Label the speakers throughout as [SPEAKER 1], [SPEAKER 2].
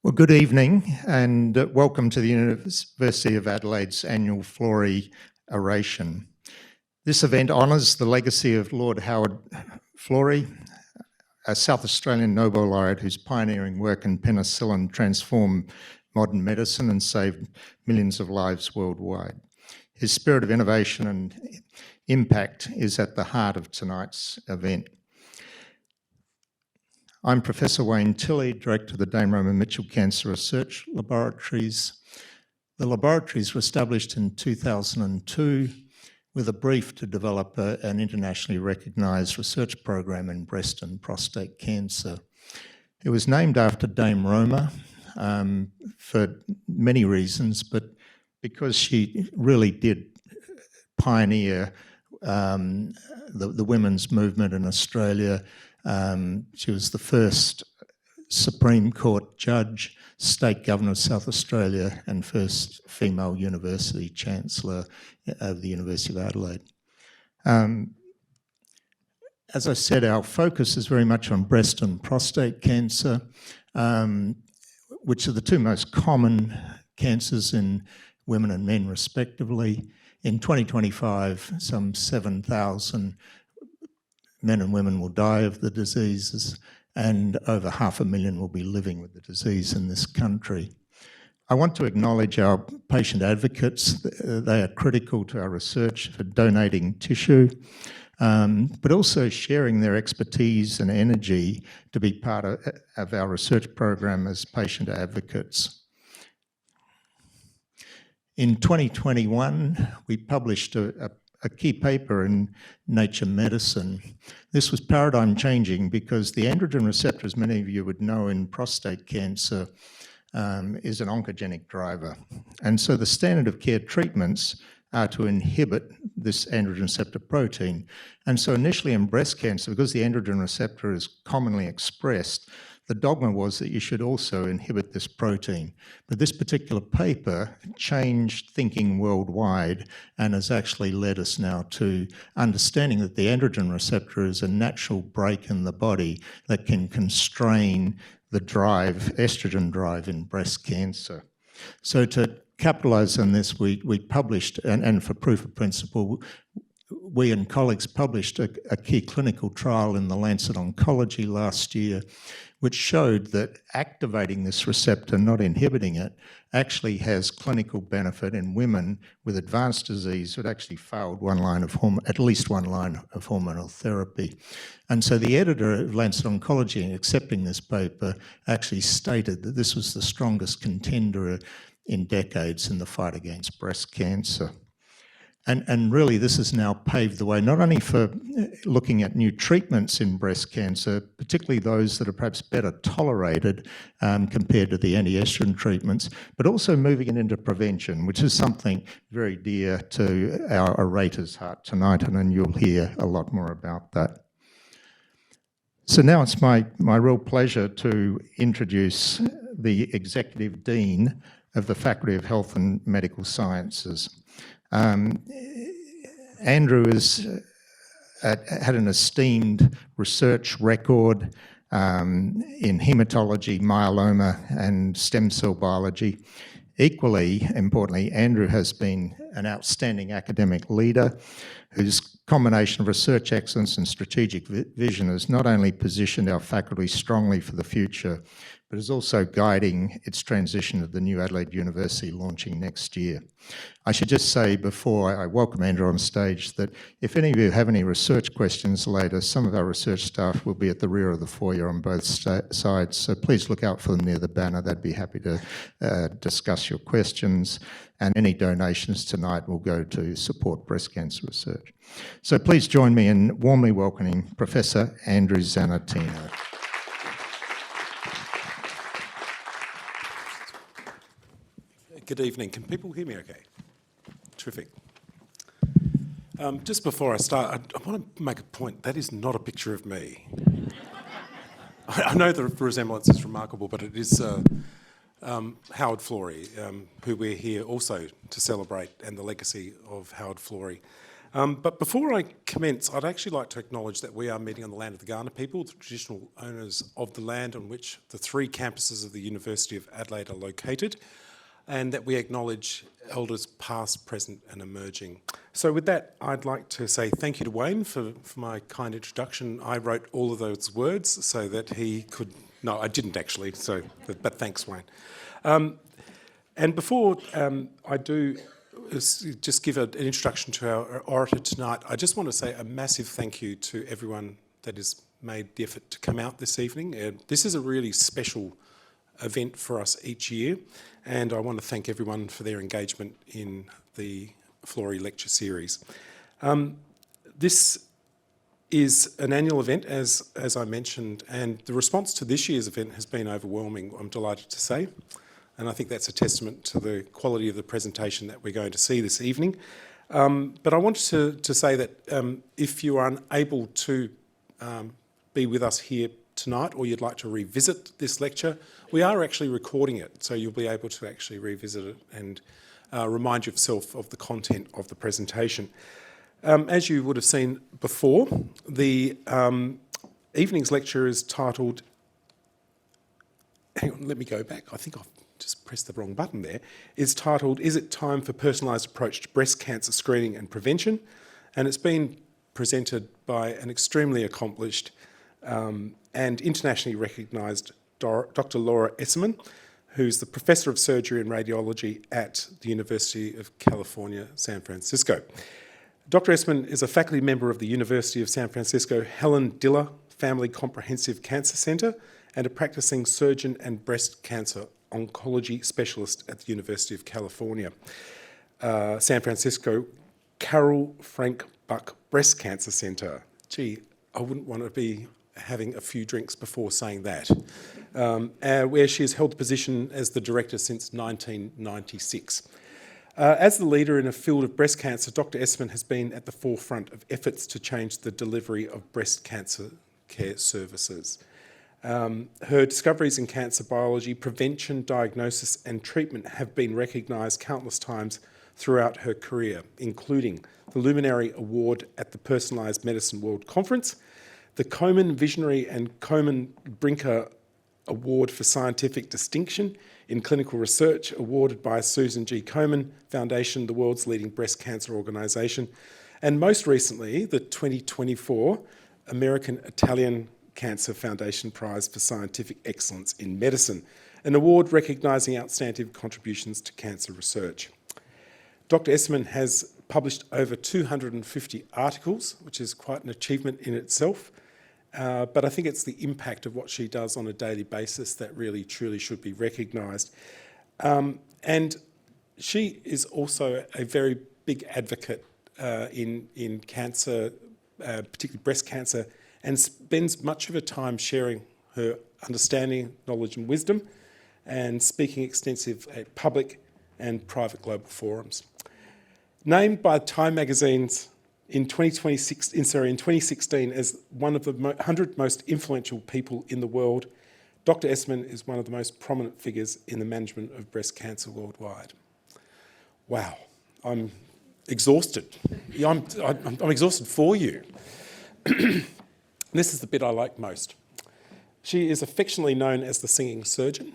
[SPEAKER 1] Well, good evening and welcome to the University of Adelaide's annual Florey oration. This event honours the legacy of Lord Howard Florey, a South Australian Nobel laureate whose pioneering work in penicillin transformed modern medicine and saved millions of lives worldwide. His spirit of innovation and impact is at the heart of tonight's event. I'm Professor Wayne Tilley, Director of the Dame Roma Mitchell Cancer Research Laboratories. The laboratories were established in 2002 with a brief to develop an internationally recognised research program in breast and prostate cancer. It was named after Dame Roma for many reasons, but because she really did pioneer the women's movement in Australia. She was the first Supreme Court judge, State Governor of South Australia, and first female university chancellor of the University of Adelaide. As I said, our focus is very much on breast and prostate cancer, which are the two most common cancers in women and men respectively. In 2025, some 7,000 men and women will die of the diseases, and over 500,000 will be living with the disease in this country. I want to acknowledge our patient advocates. They are critical to our research for donating tissue, but also sharing their expertise and energy to be part of our research program as patient advocates. In 2021, we published a key paper in Nature Medicine. This was paradigm changing because the androgen receptor, as many of you would know in prostate cancer, is an oncogenic driver. And so the standard of care treatments are to inhibit this androgen receptor protein. And so initially in breast cancer, because the androgen receptor is commonly expressed, the dogma was that you should also inhibit this protein. But this particular paper changed thinking worldwide and has actually led us now to understanding that the androgen receptor is a natural brake in the body that can constrain the drive, estrogen drive in breast cancer. So to capitalise on this, we published, and for proof of principle, we and colleagues published a key clinical trial in the Lancet Oncology last year, which showed that activating this receptor, not inhibiting it, actually has clinical benefit in women with advanced disease who had actually failed at least one line of hormonal therapy. And so the editor of Lancet Oncology, in accepting this paper, actually stated that this was the strongest contender in decades in the fight against breast cancer. And really this has now paved the way not only for looking at new treatments in breast cancer, particularly those that are perhaps better tolerated compared to the anti-estrogen treatments, but also moving it into prevention, which is something very dear to our orator's heart tonight, and you'll hear a lot more about that. So now it's my real pleasure to introduce the Executive Dean of the Faculty of Health and Medical Sciences. Andrew had an esteemed research record in haematology, myeloma, and stem cell biology. Equally importantly, Andrew has been an outstanding academic leader whose combination of research excellence and strategic vision has not only positioned our faculty strongly for the future, but is also guiding its transition to the new Adelaide University launching next year. I should just say before I welcome Andrew on stage that if any of you have any research questions later, some of our research staff will be at the rear of the foyer on both sides, so please look out for them near the banner. They'd be happy to discuss your questions, and any donations tonight will go to support breast cancer research. So please join me in warmly welcoming Professor Andrew Zanartino.
[SPEAKER 2] Good evening. Can people hear me okay? Terrific. Just before I start, I want to make a point. That is not a picture of me. I know the resemblance is remarkable, but it is Howard Florey, who we're here also to celebrate, and the legacy of Howard Florey. But before I commence, I'd actually like to acknowledge that we are meeting on the land of the Kaurna people, the traditional owners of the land on which the 3 campuses of the University of Adelaide are located, and that we acknowledge elders past, present and emerging. So with that, I'd like to say thank you to Wayne for my kind introduction. I wrote all of those words so that he could... No, I didn't actually, but thanks, Wayne. And before I do just give an introduction to our orator tonight, I just want to say a massive thank you to everyone that has made the effort to come out this evening. This is a really special event for us each year, and I want to thank everyone for their engagement in the Florey lecture series. This is an annual event, as I mentioned, and the response to this year's event has been overwhelming, I'm delighted to say, and I think that's a testament to the quality of the presentation that we're going to see this evening. But I wanted to say that if you are unable to be with us here tonight, or you'd like to revisit this lecture, we are actually recording it, so you'll be able to actually revisit it and remind yourself of the content of the presentation. As you would have seen before, the evening's lecture is titled... Hang on, let me go back. I think I've just pressed the wrong button there. It's titled, Is it Time for Personalised Approach to Breast Cancer Screening and Prevention? And it's been presented by an extremely accomplished and internationally recognised Dr Laura Esserman, who's the Professor of Surgery and Radiology at the University of California, San Francisco. Dr Esserman is a faculty member of the University of San Francisco Helen Diller Family Comprehensive Cancer Centre and a practising surgeon and breast cancer oncology specialist at the University of California, San Francisco Carol Frank Buck Breast Cancer Centre. Gee, I wouldn't want to be having a few drinks before saying that, where she has held the position as the director since 1996. As the leader in a field of breast cancer, Dr Esserman has been at the forefront of efforts to change the delivery of breast cancer care services. Her discoveries in cancer biology, prevention, diagnosis and treatment have been recognised countless times throughout her career, including the Luminary Award at the Personalised Medicine World Conference, the Komen Visionary and Komen Brinker Award for Scientific Distinction in Clinical Research, awarded by Susan G. Komen Foundation, the world's leading breast cancer organisation, and most recently, the 2024 American-Italian Cancer Foundation Prize for Scientific Excellence in Medicine, an award recognising outstanding contributions to cancer research. Dr Esserman has published over 250 articles, which is quite an achievement in itself, but I think it's the impact of what she does on a daily basis that really, truly should be recognised. And she is also a very big advocate in cancer, particularly breast cancer, and spends much of her time sharing her understanding, knowledge and wisdom, and speaking extensive at public and private global forums. Named by Time magazines in 2016 as one of the 100 most influential people in the world, Dr Esserman is one of the most prominent figures in the management of breast cancer worldwide. Wow, I'm exhausted. I'm exhausted for you. This is the bit I like most. She is affectionately known as the singing surgeon,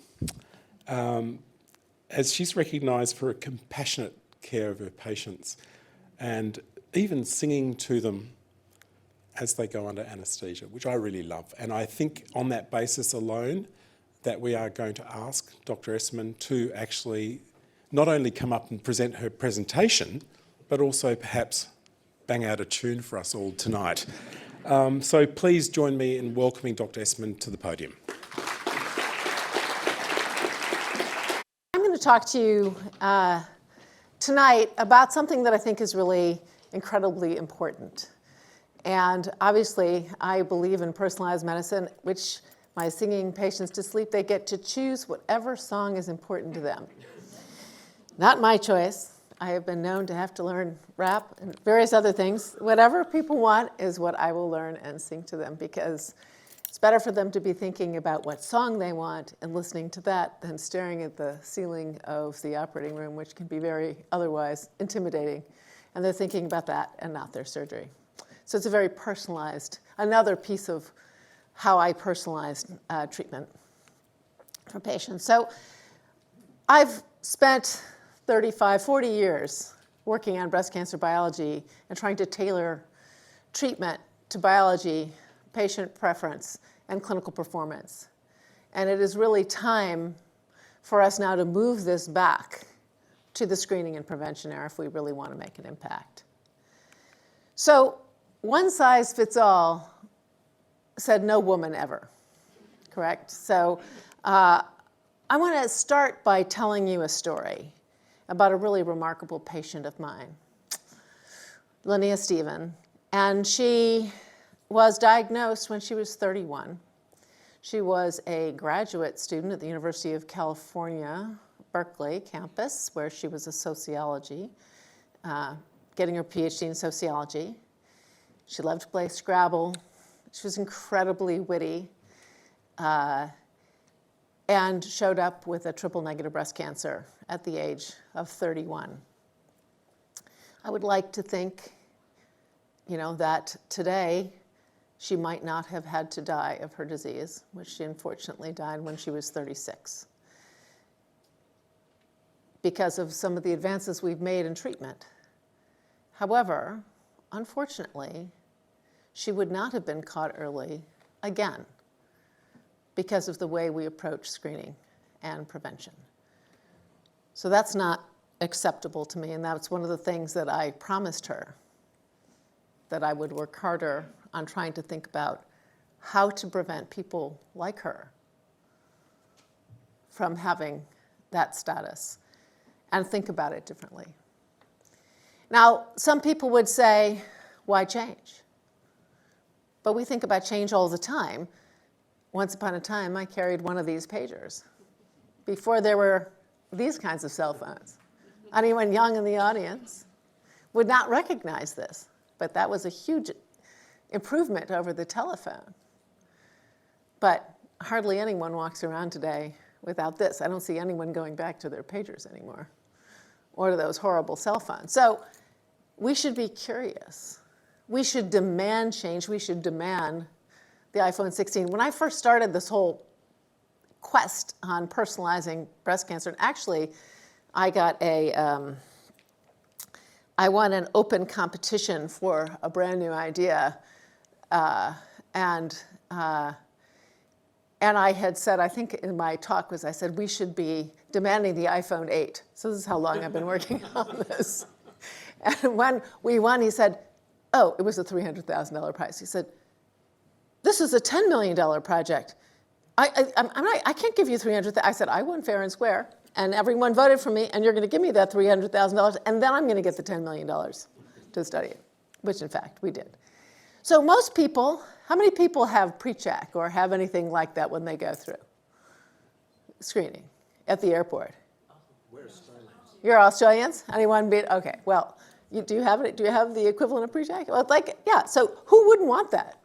[SPEAKER 2] as she's recognised for a compassionate care of her patients and even singing to them as they go under anaesthesia, which I really love. And I think on that basis alone that we are going to ask Dr Esserman to actually not only come up and present her presentation, but also perhaps bang out a tune for us all tonight. So please join me in welcoming Dr Esserman to the podium.
[SPEAKER 3] I'm going to talk to you tonight about something that I think is really incredibly important. And obviously, I believe in personalized medicine, which my singing patients to sleep, they get to choose whatever song is important to them. Not my choice. I have been known to have to learn rap and various other things. Whatever people want is what I will learn and sing to them, because it's better for them to be thinking about what song they want and listening to that than staring at the ceiling of the operating room, which can be very otherwise intimidating and they're thinking about that and not their surgery. So it's a very personalized, another piece of how I personalize treatment for patients. So I've spent 35, 40 years working on breast cancer biology and trying to tailor treatment to biology, patient preference, and clinical performance. And it is really time for us now to move this back to the screening and prevention era if we really want to make an impact. So one size fits all said no woman ever, correct? So I want to start by telling you a story about a really remarkable patient of mine, Linnea Stephen. And she was diagnosed when she was 31. She was a graduate student at the University of California, Berkeley campus, where she was a sociology, getting her PhD in sociology. She loved to play Scrabble. She was incredibly witty, and showed up with a triple-negative breast cancer at the age of 31. I would like to think, that today she might not have had to die of her disease, which she unfortunately died when she was 36, because of some of the advances we've made in treatment. However, unfortunately, she would not have been caught early again because of the way we approach screening and prevention. So that's not acceptable to me, and that's one of the things that I promised her, that I would work harder on trying to think about how to prevent people like her from having that status and think about it differently. Now, some people would say, why change? But we think about change all the time. Once upon a time, I carried one of these pagers before there were these kinds of cell phones. Anyone young in the audience would not recognize this, but that was a huge improvement over the telephone. But hardly anyone walks around today without this. I don't see anyone going back to their pagers anymore or to those horrible cell phones. So we should be curious. We should demand change. We should demand the iPhone 16. When I first started this whole quest on personalizing breast cancer, and actually I got I won an open competition for a brand new idea, and I had said, I think in my talk I said, we should be demanding the iPhone 8. So this is how long I've been working on this. And when we won, he said, oh, it was a $300,000 prize. He said, this is a $10 million project. I can't give you $300,000. I said, I won fair and square, and everyone voted for me, and you're going to give me that $300,000, and then I'm going to get the $10 million to study it, which in fact we did. So most people, how many people have pre-check or have anything like that when they go through screening at the airport?
[SPEAKER 4] We're Australians.
[SPEAKER 3] You're Australians? Anyone beat? Okay, well, do you have it? Do you have the equivalent of pre-check? Well, so who wouldn't want that?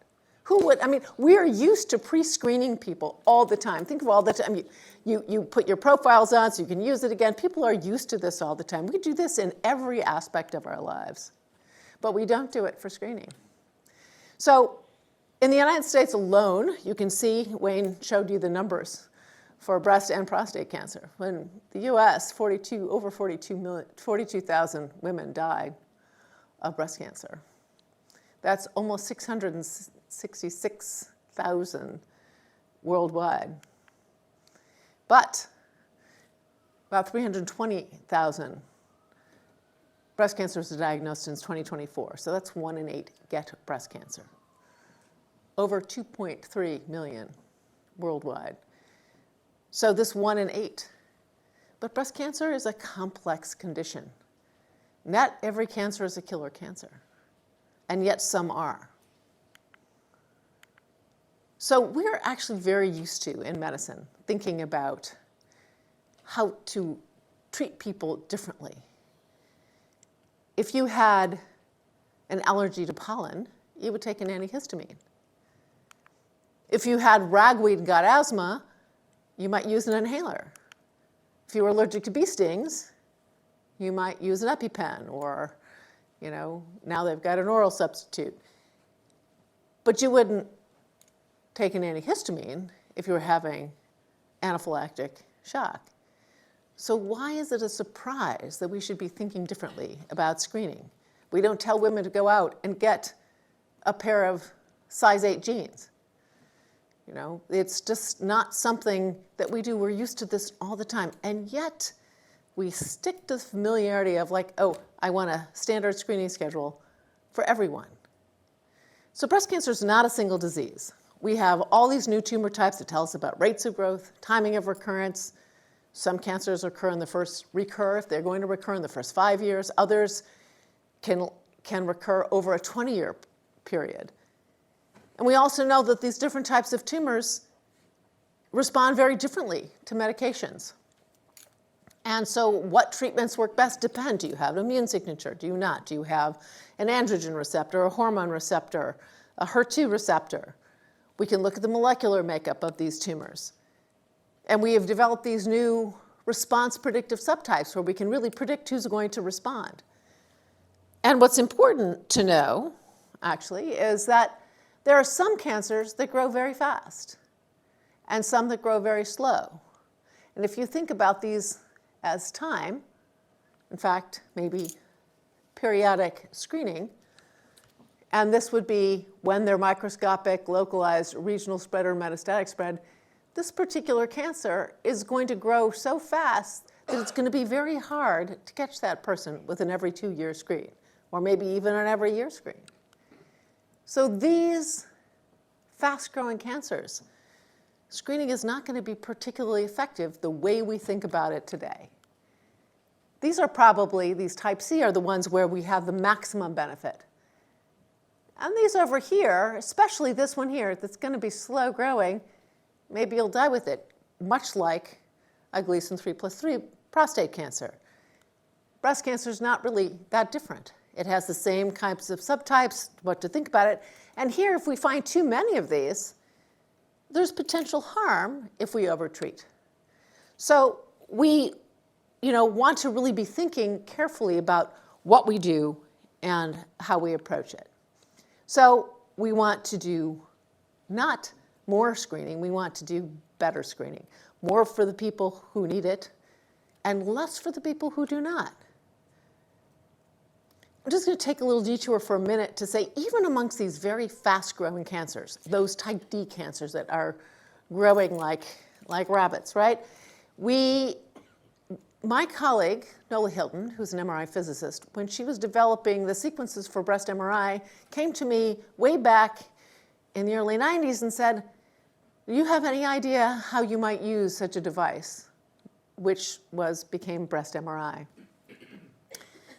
[SPEAKER 3] Who would? I mean, we're used to pre-screening people all the time. Think of all the time. You put your profiles on so you can use it again. People are used to this all the time. We do this in every aspect of our lives, but we don't do it for screening. So in the United States alone, you can see, Wayne showed you the numbers for breast and prostate cancer. When the US, over 42,000 women died of breast cancer. That's almost 666,000 worldwide. But about 320,000 breast cancers are diagnosed since 2024. So that's 1 in 8 get breast cancer. Over 2.3 million worldwide. So this 1 in 8. But breast cancer is a complex condition. Not every cancer is a killer cancer, and yet some are. So we're actually very used to, in medicine, thinking about how to treat people differently. If you had an allergy to pollen, you would take an antihistamine. If you had ragweed and got asthma, you might use an inhaler. If you were allergic to bee stings, you might use an EpiPen or Now they've got an oral substitute. But you wouldn't take an antihistamine if you were having anaphylactic shock. So why is it a surprise that we should be thinking differently about screening? We don't tell women to go out and get a pair of size 8 jeans. It's just not something that we do. We're used to this all the time. And yet we stick to the familiarity of I want a standard screening schedule for everyone. So breast cancer is not a single disease. We have all these new tumor types that tell us about rates of growth, timing of recurrence. Some cancers recur if they're going to recur in the first 5 years. Others can recur over a 20-year period. And we also know that these different types of tumors respond very differently to medications. And so what treatments work best depend. Do you have an immune signature? Do you not? Do you have an androgen receptor, a hormone receptor, a HER2 receptor? We can look at the molecular makeup of these tumors. And we have developed these new response predictive subtypes where we can really predict who's going to respond. And what's important to know, actually, is that there are some cancers that grow very fast and some that grow very slow. And if you think about these as time, in fact, maybe periodic screening, and this would be when they're microscopic, localized, regional spread, or metastatic spread, this particular cancer is going to grow so fast that it's going to be very hard to catch that person with an every 2-year screen, or maybe even an every year screen. So these fast-growing cancers, screening is not going to be particularly effective the way we think about it today. These type C are the ones where we have the maximum benefit. And these over here, especially this one here, that's going to be slow growing, maybe you'll die with it, much like a Gleason 3+3 prostate cancer. Breast cancer is not really that different. It has the same kinds of subtypes, what to think about it. And here, if we find too many of these, there's potential harm if we overtreat. So we want to really be thinking carefully about what we do and how we approach it. So we want to do not more screening, we want to do better screening. More for the people who need it and less for the people who do not. I'm just going to take a little detour for a minute to say, even amongst these very fast-growing cancers, those type D cancers that are growing like rabbits, right? My colleague, Nola Hilton, who's an MRI physicist, when she was developing the sequences for breast MRI, came to me way back in the early 90s and said, do you have any idea how you might use such a device, which became breast MRI?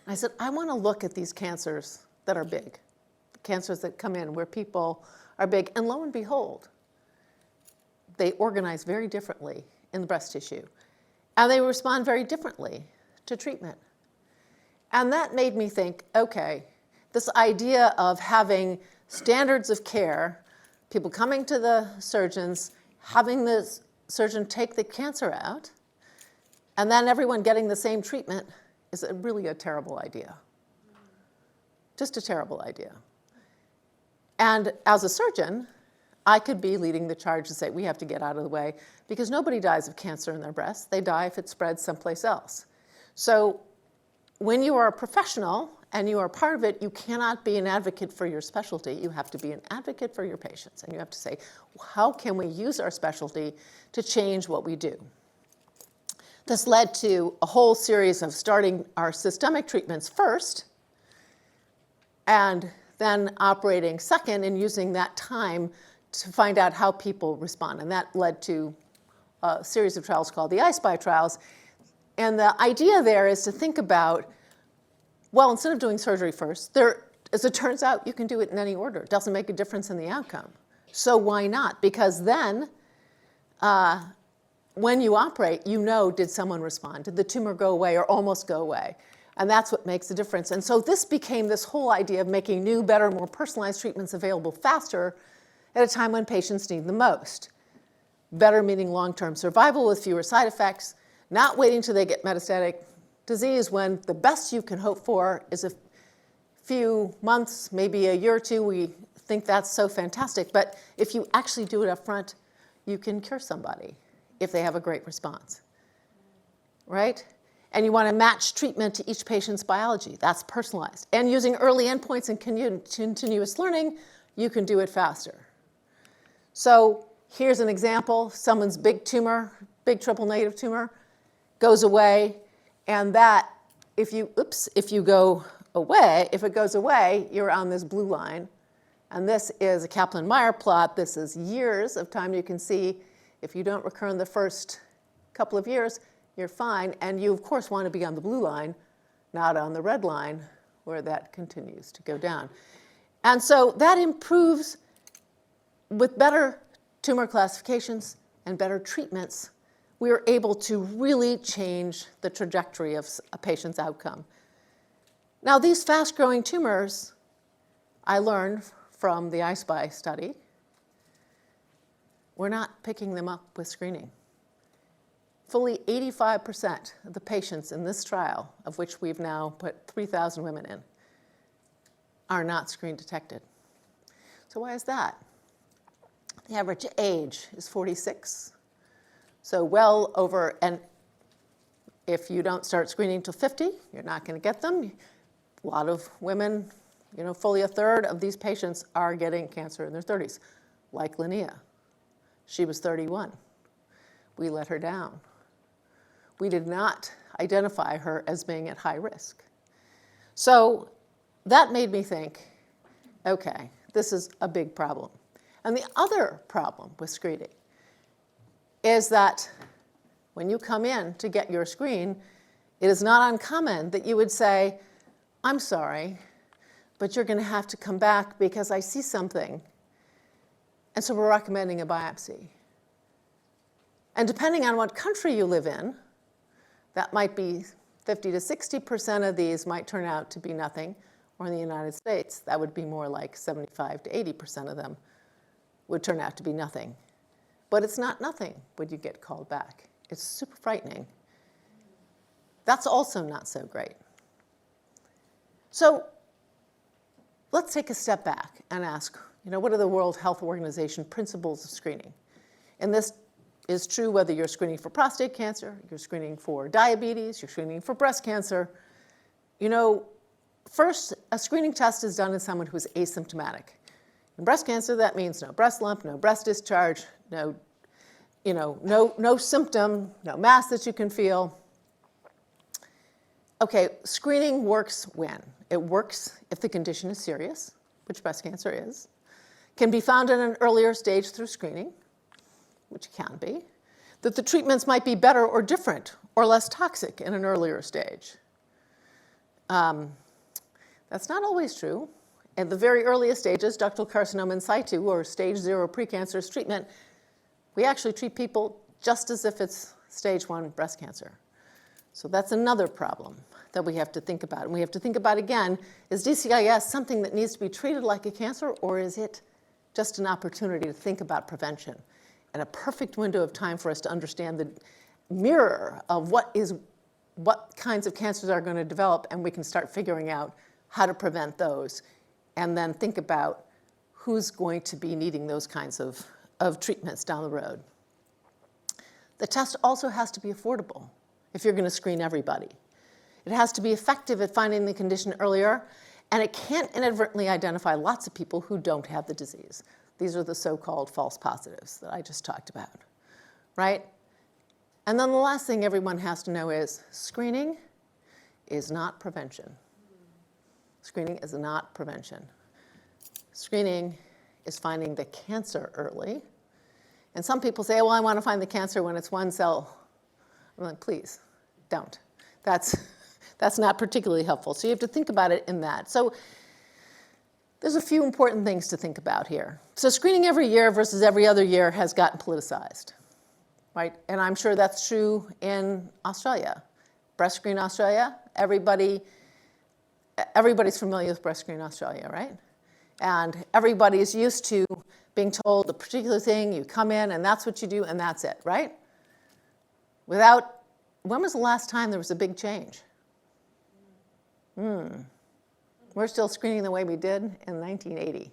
[SPEAKER 3] I said, I want to look at these cancers that are big, cancers that come in where people are big. And lo and behold, they organize very differently in the breast tissue. And they respond very differently to treatment. And that made me think, okay, this idea of having standards of care, people coming to the surgeons, having the surgeon take the cancer out, and then everyone getting the same treatment is really a terrible idea. Just a terrible idea. And as a surgeon, I could be leading the charge to say we have to get out of the way because nobody dies of cancer in their breast. They die if it spreads someplace else. So when you are a professional and you are part of it, you cannot be an advocate for your specialty. You have to be an advocate for your patients. And you have to say, how can we use our specialty to change what we do? This led to a whole series of starting our systemic treatments first and then operating second and using that time to find out how people respond. And that led to a series of trials called the I-SPY trials. And the idea there is to think about, well, instead of doing surgery first, as it turns out, you can do it in any order. It doesn't make a difference in the outcome. So why not? Because then when you operate, did someone respond? Did the tumor go away or almost go away? And that's what makes the difference. And so this became this whole idea of making new, better, more personalized treatments available faster at a time when patients need the most. Better meaning long-term survival with fewer side effects, not waiting till they get metastatic disease when the best you can hope for is a few months, maybe a year or two, we think that's so fantastic. But if you actually do it up front, you can cure somebody if they have a great response, right? And you want to match treatment to each patient's biology. That's personalized. And using early endpoints and continuous learning, you can do it faster. So here's an example. Someone's big tumor, big triple negative tumor, goes away. And that, if it goes away, you're on this blue line. And this is a Kaplan-Meier plot. This is years of time. You can see if you don't recur in the first couple of years, you're fine. And you, of course, want to be on the blue line, not on the red line, where that continues to go down. And so that improves with better tumor classifications and better treatments. We are able to really change the trajectory of a patient's outcome. Now, these fast-growing tumors, I learned from the I-SPY study, we're not picking them up with screening. Fully 85% of the patients in this trial, of which we've now put 3,000 women in, are not screen detected. So why is that? The average age is 46. So well over, and if you don't start screening till 50, you're not going to get them. A lot of women, fully a third of these patients are getting cancer in their 30s, like Linnea. She was 31. We let her down. We did not identify her as being at high risk. So that made me think, okay, this is a big problem. And the other problem with screening is that when you come in to get your screen, it is not uncommon that you would say, I'm sorry, but you're going to have to come back because I see something. And so we're recommending a biopsy. And depending on what country you live in, that might be 50 to 60% of these might turn out to be nothing. Or in the United States, that would be more like 75 to 80% of them would turn out to be nothing. But it's not nothing when you get called back. It's super frightening. That's also not so great. So let's take a step back and ask, what are the World Health Organization principles of screening? And this is true whether you're screening for prostate cancer, you're screening for diabetes, you're screening for breast cancer. First, a screening test is done in someone who's asymptomatic. In breast cancer, that means no breast lump, no breast discharge, no symptom, no mass that you can feel. Okay, screening works when? It works if the condition is serious, which breast cancer is, can be found in an earlier stage through screening, which can be, that the treatments might be better or different or less toxic in an earlier stage. That's not always true. At the very earliest stages, ductal carcinoma in situ, or stage 0 precancerous treatment, we actually treat people just as if it's stage 1 breast cancer. So that's another problem that we have to think about. And we have to think about, again, is DCIS something that needs to be treated like a cancer, or is it just an opportunity to think about prevention? And a perfect window of time for us to understand the mirror of what kinds of cancers are going to develop, and we can start figuring out how to prevent those, and then think about who's going to be needing those kinds of treatments down the road. The test also has to be affordable if you're going to screen everybody. It has to be effective at finding the condition earlier, and it can't inadvertently identify lots of people who don't have the disease. These are the so-called false positives that I just talked about, right? And then the last thing everyone has to know is screening is not prevention. Screening is not prevention. Screening is finding the cancer early. And some people say, well, I want to find the cancer when it's one cell. I'm like, please, don't. That's not particularly helpful. So you have to think about it in that. So there's a few important things to think about here. So screening every year versus every other year has gotten politicized, right? And I'm sure that's true in Australia. Breast Screen Australia, everybody's familiar with Breast Screen Australia, right? And everybody's used to being told a particular thing, you come in and that's what you do and that's it, right? When was the last time there was a big change? We're still screening the way we did in 1980.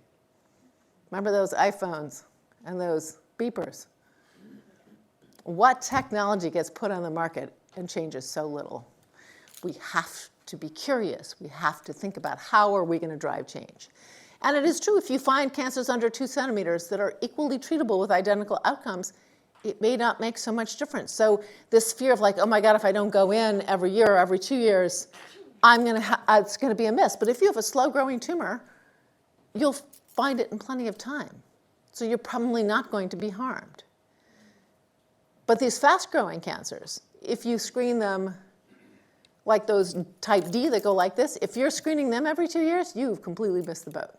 [SPEAKER 3] Remember those iPhones and those beepers? What technology gets put on the market and changes so little? We have to be curious. We have to think about how are we going to drive change. And it is true, if you find cancers under 2 centimeters that are equally treatable with identical outcomes, it may not make so much difference. So this fear of like, oh my God, if I don't go in every year or every 2 years, it's going to be a miss. But if you have a slow-growing tumor, you'll find it in plenty of time. So you're probably not going to be harmed. But these fast-growing cancers, if you screen them like those type D that go like this, if you're screening them every 2 years, you've completely missed the boat.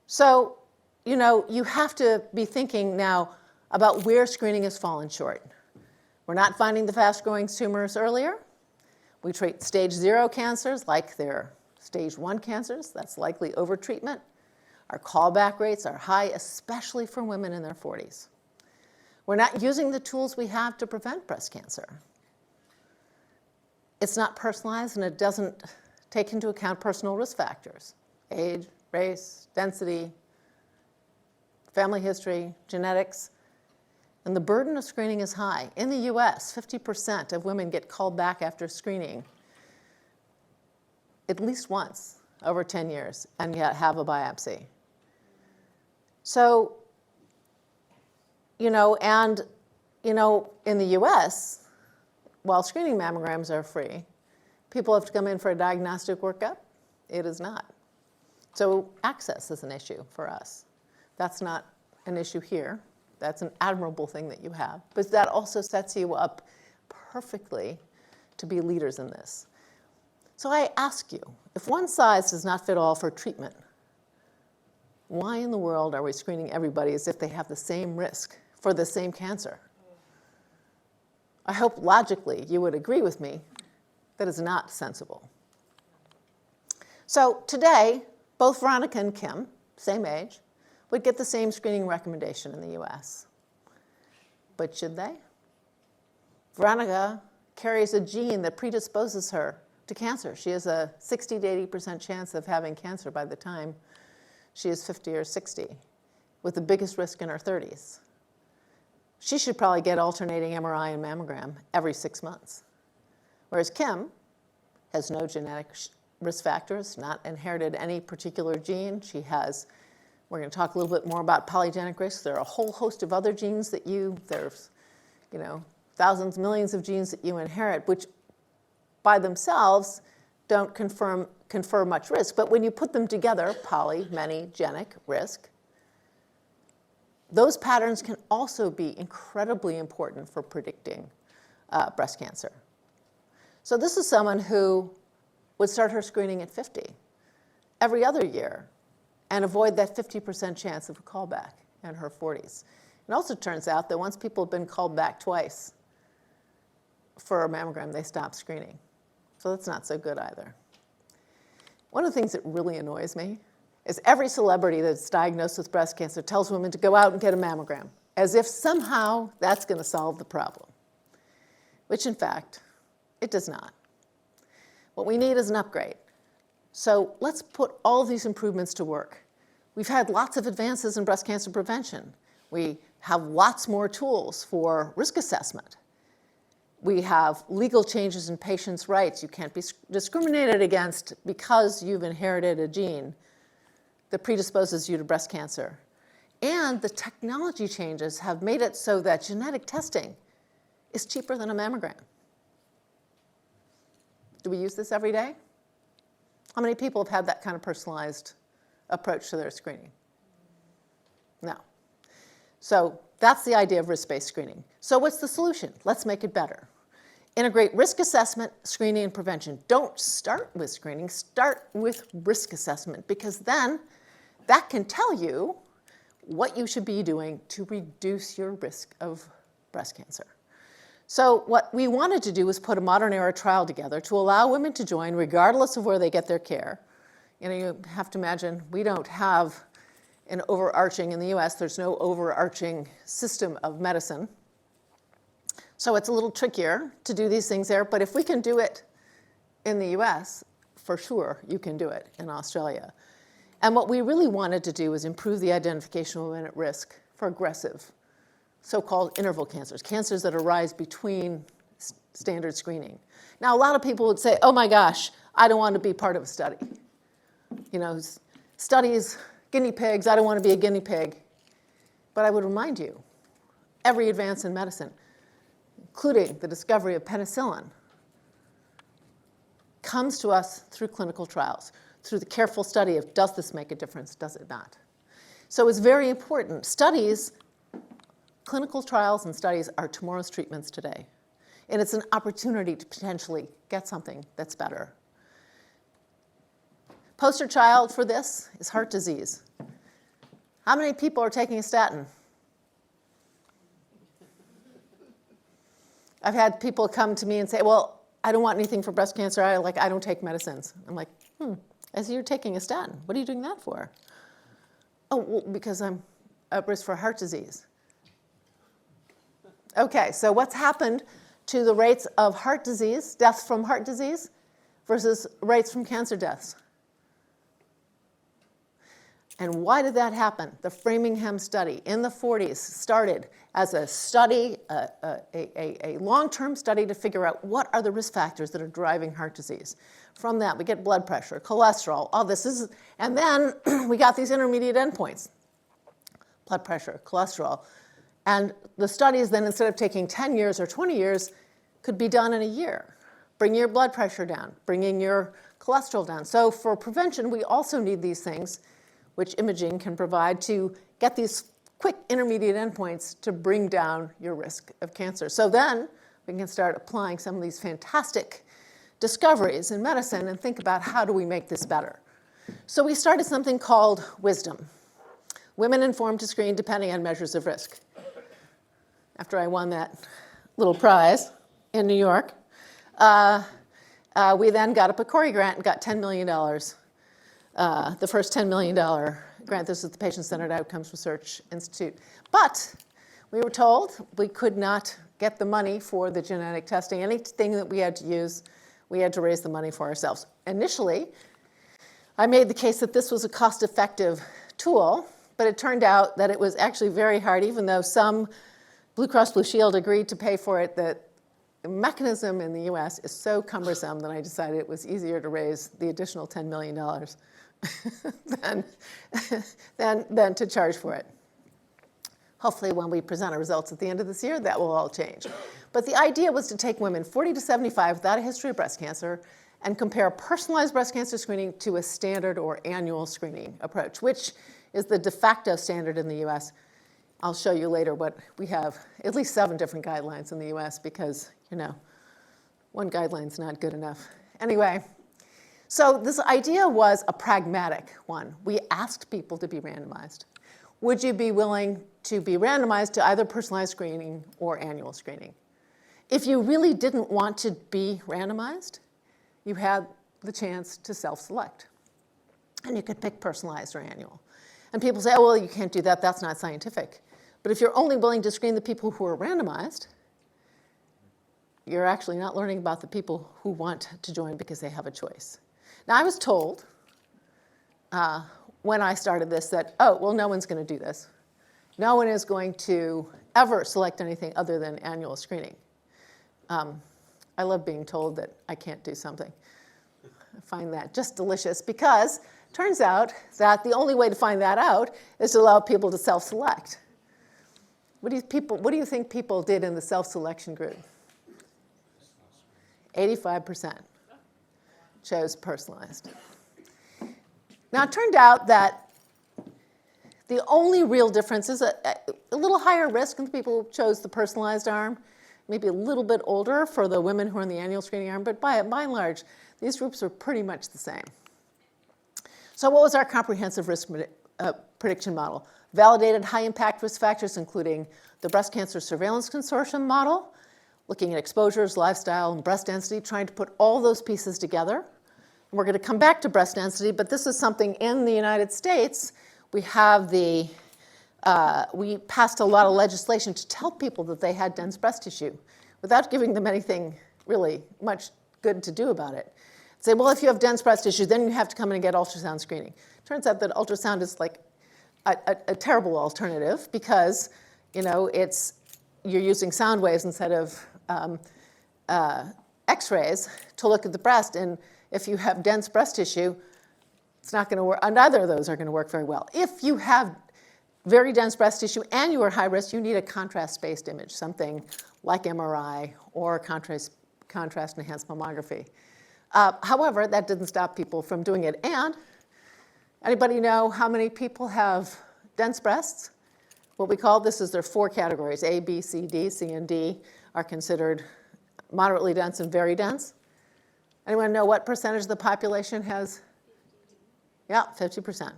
[SPEAKER 3] So, you have to be thinking now about where screening has fallen short. We're not finding the fast-growing tumors earlier. We treat stage 0 cancers like they're stage 1 cancers. That's likely overtreatment. Our callback rates are high, especially for women in their 40s. We're not using the tools we have to prevent breast cancer. It's not personalized, and it doesn't take into account personal risk factors: age, race, density, family history, genetics. And the burden of screening is high. In the US, 50% of women get called back after screening at least once over 10 years and yet have a biopsy. So, in the US, while screening mammograms are free, people have to come in for a diagnostic workup. It is not. So access is an issue for us. That's not an issue here. That's an admirable thing that you have. But that also sets you up perfectly to be leaders in this. So I ask you, if one size does not fit all for treatment, why in the world are we screening everybody as if they have the same risk for the same cancer? I hope logically you would agree with me that is not sensible. So today, both Veronica and Kim, same age, would get the same screening recommendation in the US. But should they? Veronica carries a gene that predisposes her to cancer. She has a 60 to 80% chance of having cancer by the time she is 50 or 60, with the biggest risk in her 30s. She should probably get alternating MRI and mammogram every 6 months. Whereas Kim has no genetic risk factors, not inherited any particular gene. She has, we're going to talk a little bit more about polygenic risk. There are a whole host of other genes that there's, thousands, millions of genes that you inherit, which by themselves don't confer much risk. But when you put them together, poly, many, genic, risk, those patterns can also be incredibly important for predicting breast cancer. So this is someone who would start her screening at 50 every other year and avoid that 50% chance of a callback in her 40s. It also turns out that once people have been called back twice for a mammogram, they stop screening. So that's not so good either. One of the things that really annoys me is every celebrity that's diagnosed with breast cancer tells women to go out and get a mammogram, as if somehow that's going to solve the problem, which in fact, it does not. What we need is an upgrade. So let's put all of these improvements to work. We've had lots of advances in breast cancer prevention. We have lots more tools for risk assessment. We have legal changes in patients' rights. You can't be discriminated against because you've inherited a gene that predisposes you to breast cancer. And the technology changes have made it so that genetic testing is cheaper than a mammogram. Do we use this every day? How many people have had that kind of personalized approach to their screening? No. So that's the idea of risk-based screening. So what's the solution? Let's make it better. Integrate risk assessment, screening, and prevention. Don't start with screening, start with risk assessment, because then that can tell you what you should be doing to reduce your risk of breast cancer. So what we wanted to do was put a modern era trial together to allow women to join regardless of where they get their care. You have to imagine we don't have an overarching, in the US, there's no overarching system of medicine. So it's a little trickier to do these things there, but if we can do it in the US for sure you can do it in Australia. And what we really wanted to do was improve the identification of women at risk for aggressive, so-called interval cancers, cancers that arise between standard screening. Now, a lot of people would say, oh my gosh, I don't want to be part of a study. You know, studies, guinea pigs, I don't want to be a guinea pig. But I would remind you, every advance in medicine, including the discovery of penicillin, comes to us through clinical trials, through the careful study of does this make a difference, does it not? So it's very important. Studies, clinical trials and studies are tomorrow's treatments today. And it's an opportunity to potentially get something that's better. Poster child for this is heart disease. How many people are taking a statin? I've had people come to me and say, well, I don't want anything for breast cancer. I don't take medicines. I'm like, as you're taking a statin, what are you doing that for? Oh, well, because I'm at risk for heart disease. Okay, so what's happened to the rates of heart disease, deaths from heart disease, versus rates from cancer deaths? And why did that happen? The Framingham study in the 40s started as a study, a long-term study to figure out what are the risk factors that are driving heart disease. From that, we get blood pressure, cholesterol, all this is, and then we got these intermediate endpoints, blood pressure, cholesterol. And the studies then, instead of taking 10 years or 20 years, could be done in a year. Bringing your blood pressure down, bringing your cholesterol down. So for prevention, we also need these things, which imaging can provide, to get these quick intermediate endpoints to bring down your risk of cancer. So then we can start applying some of these fantastic discoveries in medicine and think about how do we make this better. So we started something called WISDOM, Women Informed to Screen Depending on Measures of Risk. After I won that little prize in New York, we then got a PCORI grant and got $10 million. The first $10 million grant. This is the Patient-Centered Outcomes Research Institute. But we were told we could not get the money for the genetic testing. Anything that we had to use, we had to raise the money for ourselves. Initially, I made the case that this was a cost-effective tool, but it turned out that it was actually very hard, even though some Blue Cross Blue Shield agreed to pay for it, that the mechanism in the US is so cumbersome that I decided it was easier to raise the additional $10 million than to charge for it. Hopefully when we present our results at the end of this year, that will all change. But the idea was to take women 40 to 75 without a history of breast cancer and compare personalized breast cancer screening to a standard or annual screening approach, which is the de facto standard in the US. I'll show you later what we have, at least 7 different guidelines in the US because, you know, one guideline's not good enough. Anyway, so this idea was a pragmatic one. We asked people to be randomized. Would you be willing to be randomized to either personalized screening or annual screening? If you really didn't want to be randomized, you had the chance to self-select. And you could pick personalized or annual. And people say, oh, well, you can't do that. That's not scientific. But if you're only willing to screen the people who are randomized, you're actually not learning about the people who want to join because they have a choice. Now, I was told when I started this that, oh, well, no one's going to do this. No one is going to ever select anything other than annual screening. I love being told that I can't do something. I find that just delicious because it turns out that the only way to find that out is to allow people to self-select. What do you think people did in the self-selection group? 85% chose personalized. Now, it turned out that the only real difference is a little higher risk in the people who chose the personalized arm, maybe a little bit older for the women who are in the annual screening arm, but by and large, these groups are pretty much the same. So what was our comprehensive risk prediction model? Validated high-impact risk factors, including the Breast Cancer Surveillance Consortium model, looking at exposures, lifestyle, and breast density, trying to put all those pieces together. And we're going to come back to breast density, but this is something in the United States. We have we passed a lot of legislation to tell people that they had dense breast tissue without giving them anything really much good to do about it. say, well, if you have dense breast tissue, then you have to come in and get ultrasound screening. Turns out that ultrasound is like a terrible alternative because, you're using sound waves instead of X-rays to look at the breast, and if you have dense breast tissue, it's not going to work. Neither of those are going to work very well. If you have very dense breast tissue and you are high risk, you need a contrast-based image, something like MRI or contrast-enhanced mammography. However, that didn't stop people from doing it. And anybody know how many people have dense breasts? What we call this is there are 4 categories. A, B, C, D. C and D are considered moderately dense and very dense. Anyone know what percentage of the population has? Yeah, 50%.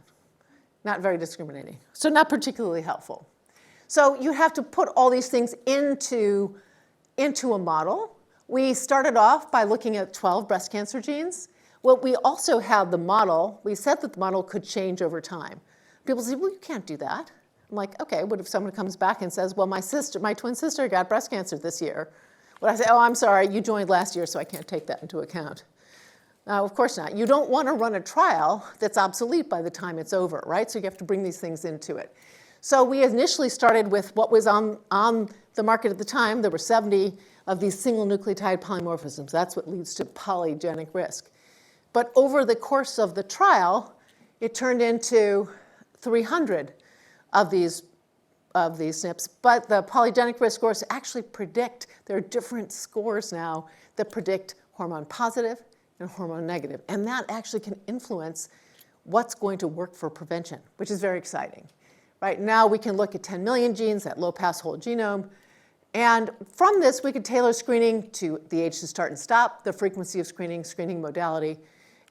[SPEAKER 3] Not very discriminating. So not particularly helpful. So you have to put all these things into a model. We started off by looking at 12 breast cancer genes. Well, we also had the model. We said that the model could change over time. People say, well, you can't do that. I'm like, okay, what if someone comes back and says, well, my twin sister got breast cancer this year? Would I say, oh, I'm sorry, you joined last year, so I can't take that into account? No, of course not. You don't want to run a trial that's obsolete by the time it's over, right? So you have to bring these things into it. So we initially started with what was on the market at the time. There were 70 of these single nucleotide polymorphisms. That's what leads to polygenic risk. But over the course of the trial, it turned into 300 of these SNPs. But the polygenic risk scores actually predict, there are different scores now that predict hormone positive and hormone negative. And that actually can influence what's going to work for prevention, which is very exciting. Right now, we can look at 10 million genes, that low-pass whole genome. And from this, we could tailor screening to the age to start and stop, the frequency of screening, screening modality,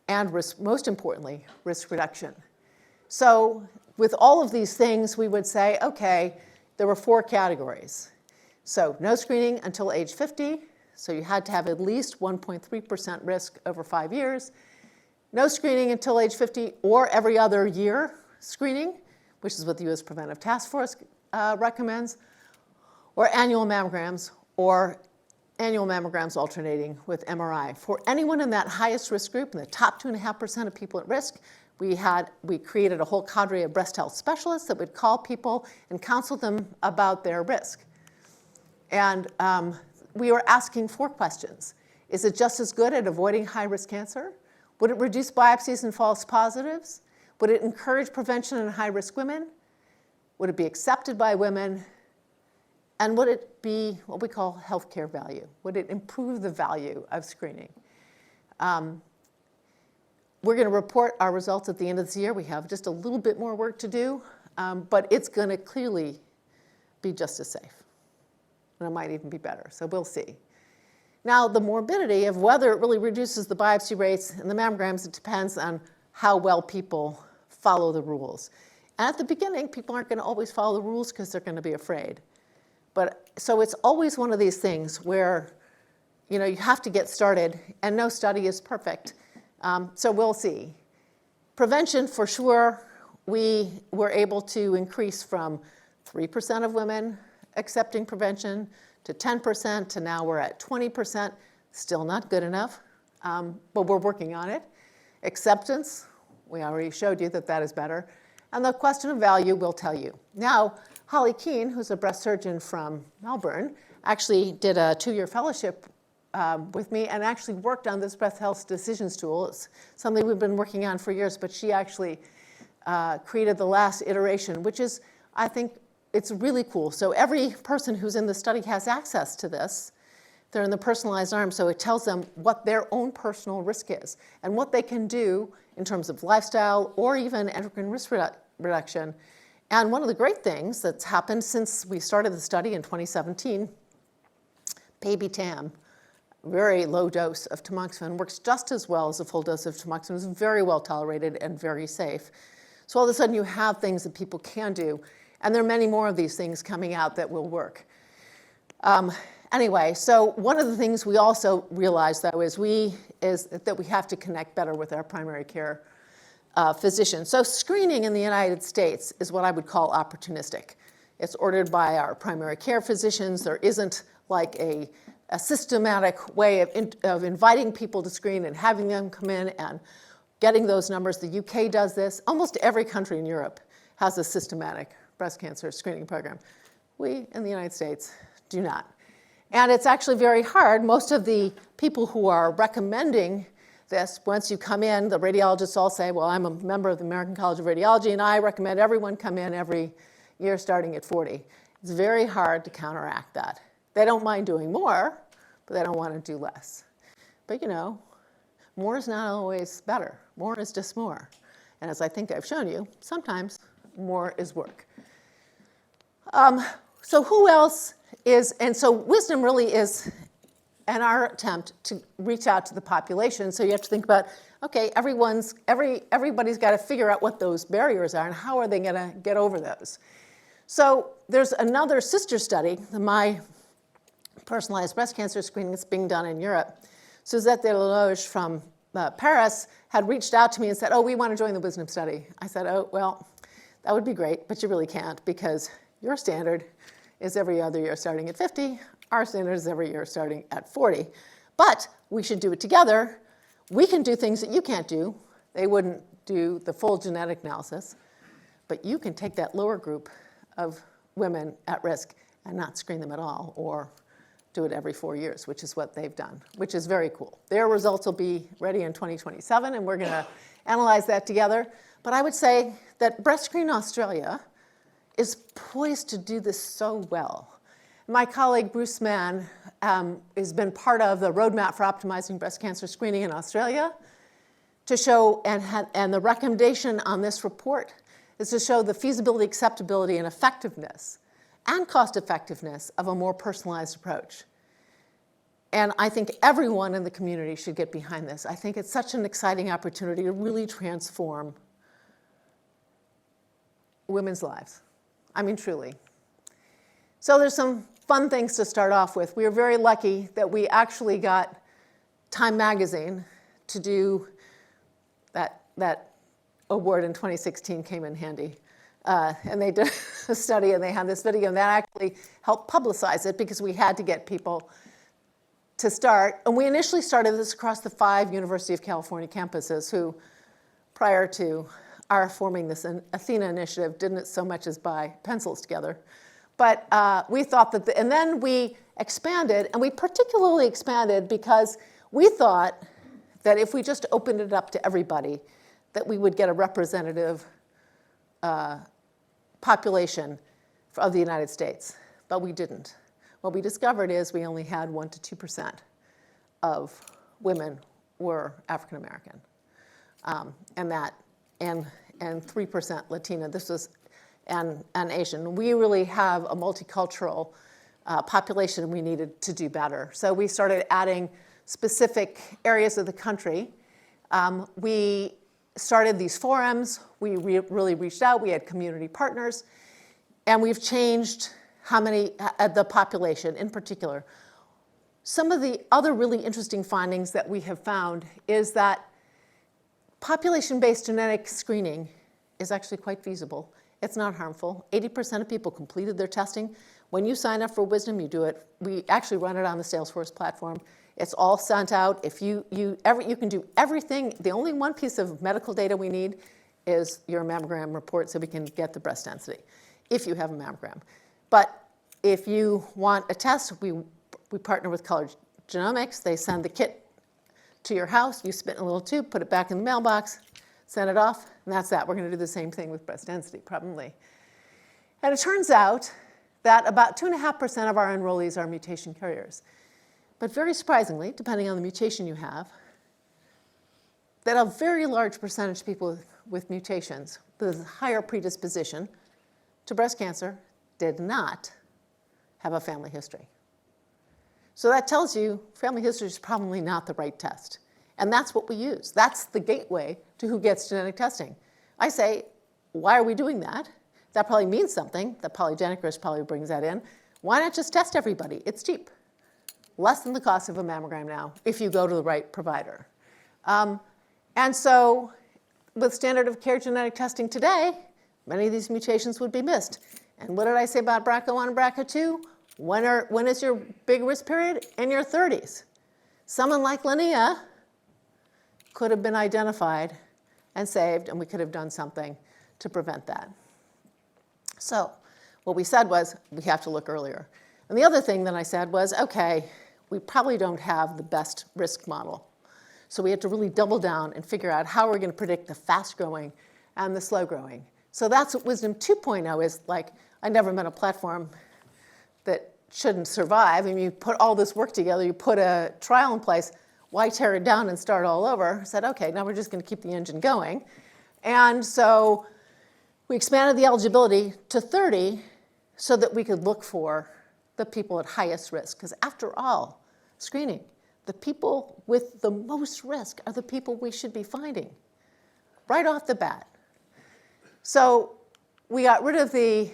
[SPEAKER 3] and risk, most importantly, risk reduction. So with all of these things, we would say, okay, there were 4 categories. So no screening until age 50. So you had to have at least 1.3% risk over 5 years. No screening until age 50 or every other year screening, which is what the U.S. Preventive Task Force recommends, or annual mammograms alternating with MRI. For anyone in that highest risk group, in the top 2.5% of people at risk, we created a whole cadre of breast health specialists that would call people and counsel them about their risk. And we were asking 4 questions. Is it just as good at avoiding high-risk cancer? Would it reduce biopsies and false positives? Would it encourage prevention in high-risk women? Would it be accepted by women? And would it be what we call healthcare value? Would it improve the value of screening? We're going to report our results at the end of this year. We have just a little bit more work to do, but it's going to clearly be just as safe. And it might even be better, so we'll see. Now, the morbidity of whether it really reduces the biopsy rates and the mammograms, it depends on how well people follow the rules. And at the beginning, people aren't going to always follow the rules because they're going to be afraid. But so it's always one of these things where, you have to get started, and no study is perfect. So we'll see. Prevention, for sure, we were able to increase from 3% of women accepting prevention to 10% to now we're at 20%. Still not good enough, but we're working on it. Acceptance, we already showed you that is better. And the question of value will tell you. Now, Holly Keene, who's a breast surgeon from Melbourne, actually did a 2-year fellowship with me and actually worked on this breast health decisions tool. It's something we've been working on for years, but she actually created the last iteration, which is, I think, it's really cool. So every person who's in the study has access to this. They're in the personalized arm, so it tells them what their own personal risk is and what they can do in terms of lifestyle or even endocrine risk reduction. And one of the great things that's happened since we started the study in 2017, baby TAM, very low dose of tamoxifen, works just as well as a full dose of tamoxifen. It's very well tolerated and very safe. So all of a sudden you have things that people can do, and there are many more of these things coming out that will work. Anyway, so one of the things we also realized, though, is that we have to connect better with our primary care physicians. So screening in the United States is what I would call opportunistic. It's ordered by our primary care physicians. There isn't like a a systematic way of inviting people to screen and having them come in and getting those numbers. The UK does this. Almost every country in Europe has a systematic breast cancer screening program. We, in the United States, do not. And it's actually very hard. Most of the people who are recommending this, once you come in, the radiologists all say, well, I'm a member of the American College of Radiology, and I recommend everyone come in every year starting at 40. It's very hard to counteract that. They don't mind doing more, but they don't want to do less. But you know, more is not always better. More is just more. And as I think I've shown you, sometimes more is work. So who else is, and so wisdom really is in our attempt to reach out to the population. So you have to think about, okay, everybody's got to figure out what those barriers are and how are they going to get over those. So there's another sister study, my personalized breast cancer screening that's being done in Europe. Suzette Deloge from Paris had reached out to me and said, oh, we want to join the wisdom study. I said, oh, well, that would be great, but you really can't because your standard is every other year starting at 50. Our standard is every year starting at 40. But we should do it together. We can do things that you can't do. They wouldn't do the full genetic analysis. But you can take that lower group of women at risk and not screen them at all, or do it every 4 years, which is what they've done, which is very cool. Their results will be ready in 2027, and we're going to analyze that together. But I would say that Breast Screen Australia is poised to do this so well. My colleague Bruce Mann has been part of the roadmap for optimizing breast cancer screening in Australia to show, and the recommendation on this report is to show the feasibility, acceptability, and effectiveness and cost effectiveness of a more personalized approach. And I think everyone in the community should get behind this. I think it's such an exciting opportunity to really transform women's lives. I mean, truly. So there's some fun things to start off with. We were very lucky that we actually got Time Magazine to do that award in 2016 came in handy. And they did a study and they had this video and that actually helped publicize it because we had to get people to start. And we initially started this across the 5 University of California campuses who, prior to our forming this Athena initiative, didn't so much as buy pencils together. But we thought that, and then we expanded, and we particularly expanded because we thought that if we just opened it up to everybody, that we would get a representative population of the United States, but we didn't. What we discovered is we only had 1% to 2% of women were African American, and 3% Latina. This was and Asian. We really have a multicultural population we needed to do better. So we started adding specific areas of the country. We started these forums. We really reached out. We had community partners. And we've changed how many, the population in particular. Some of the other really interesting findings that we have found is that population-based genetic screening is actually quite feasible. It's not harmful. 80% of people completed their testing. When you sign up for Wisdom, you do it. We actually run it on the Salesforce platform. It's all sent out. If you can do everything. The only one piece of medical data we need is your mammogram report so we can get the breast density, if you have a mammogram. But if you want a test, we partner with Color Genomics. They send the kit to your house. You spit in a little tube, put it back in the mailbox, send it off, and that's that. We're going to do the same thing with breast density, probably. And it turns out that about 2.5% of our enrollees are mutation carriers. But very surprisingly, depending on the mutation you have, that a very large percentage of people with mutations with a higher predisposition to breast cancer did not have a family history. So that tells you family history is probably not the right test. And that's what we use. That's the gateway to who gets genetic testing. I say, why are we doing that? That probably means something. The polygenic risk probably brings that in. Why not just test everybody? It's cheap. Less than the cost of a mammogram now, if you go to the right provider. And so with standard of care genetic testing today, many of these mutations would be missed. And what did I say about BRCA1 and BRCA2? When is your big risk period? In your 30s. Someone like Linnea could have been identified and saved, and we could have done something to prevent that. So what we said was, we have to look earlier. And the other thing that I said was, okay, we probably don't have the best risk model. So we had to really double down and figure out how we're going to predict the fast-growing and the slow-growing. So that's what Wisdom 2.0 is like. I never met a platform that shouldn't survive. I mean, you put all this work together, you put a trial in place, why tear it down and start all over? I said, okay, now we're just going to keep the engine going. And so we expanded the eligibility to 30 so that we could look for the people at highest risk. Because after all, screening, the people with the most risk are the people we should be finding right off the bat. So we got rid of the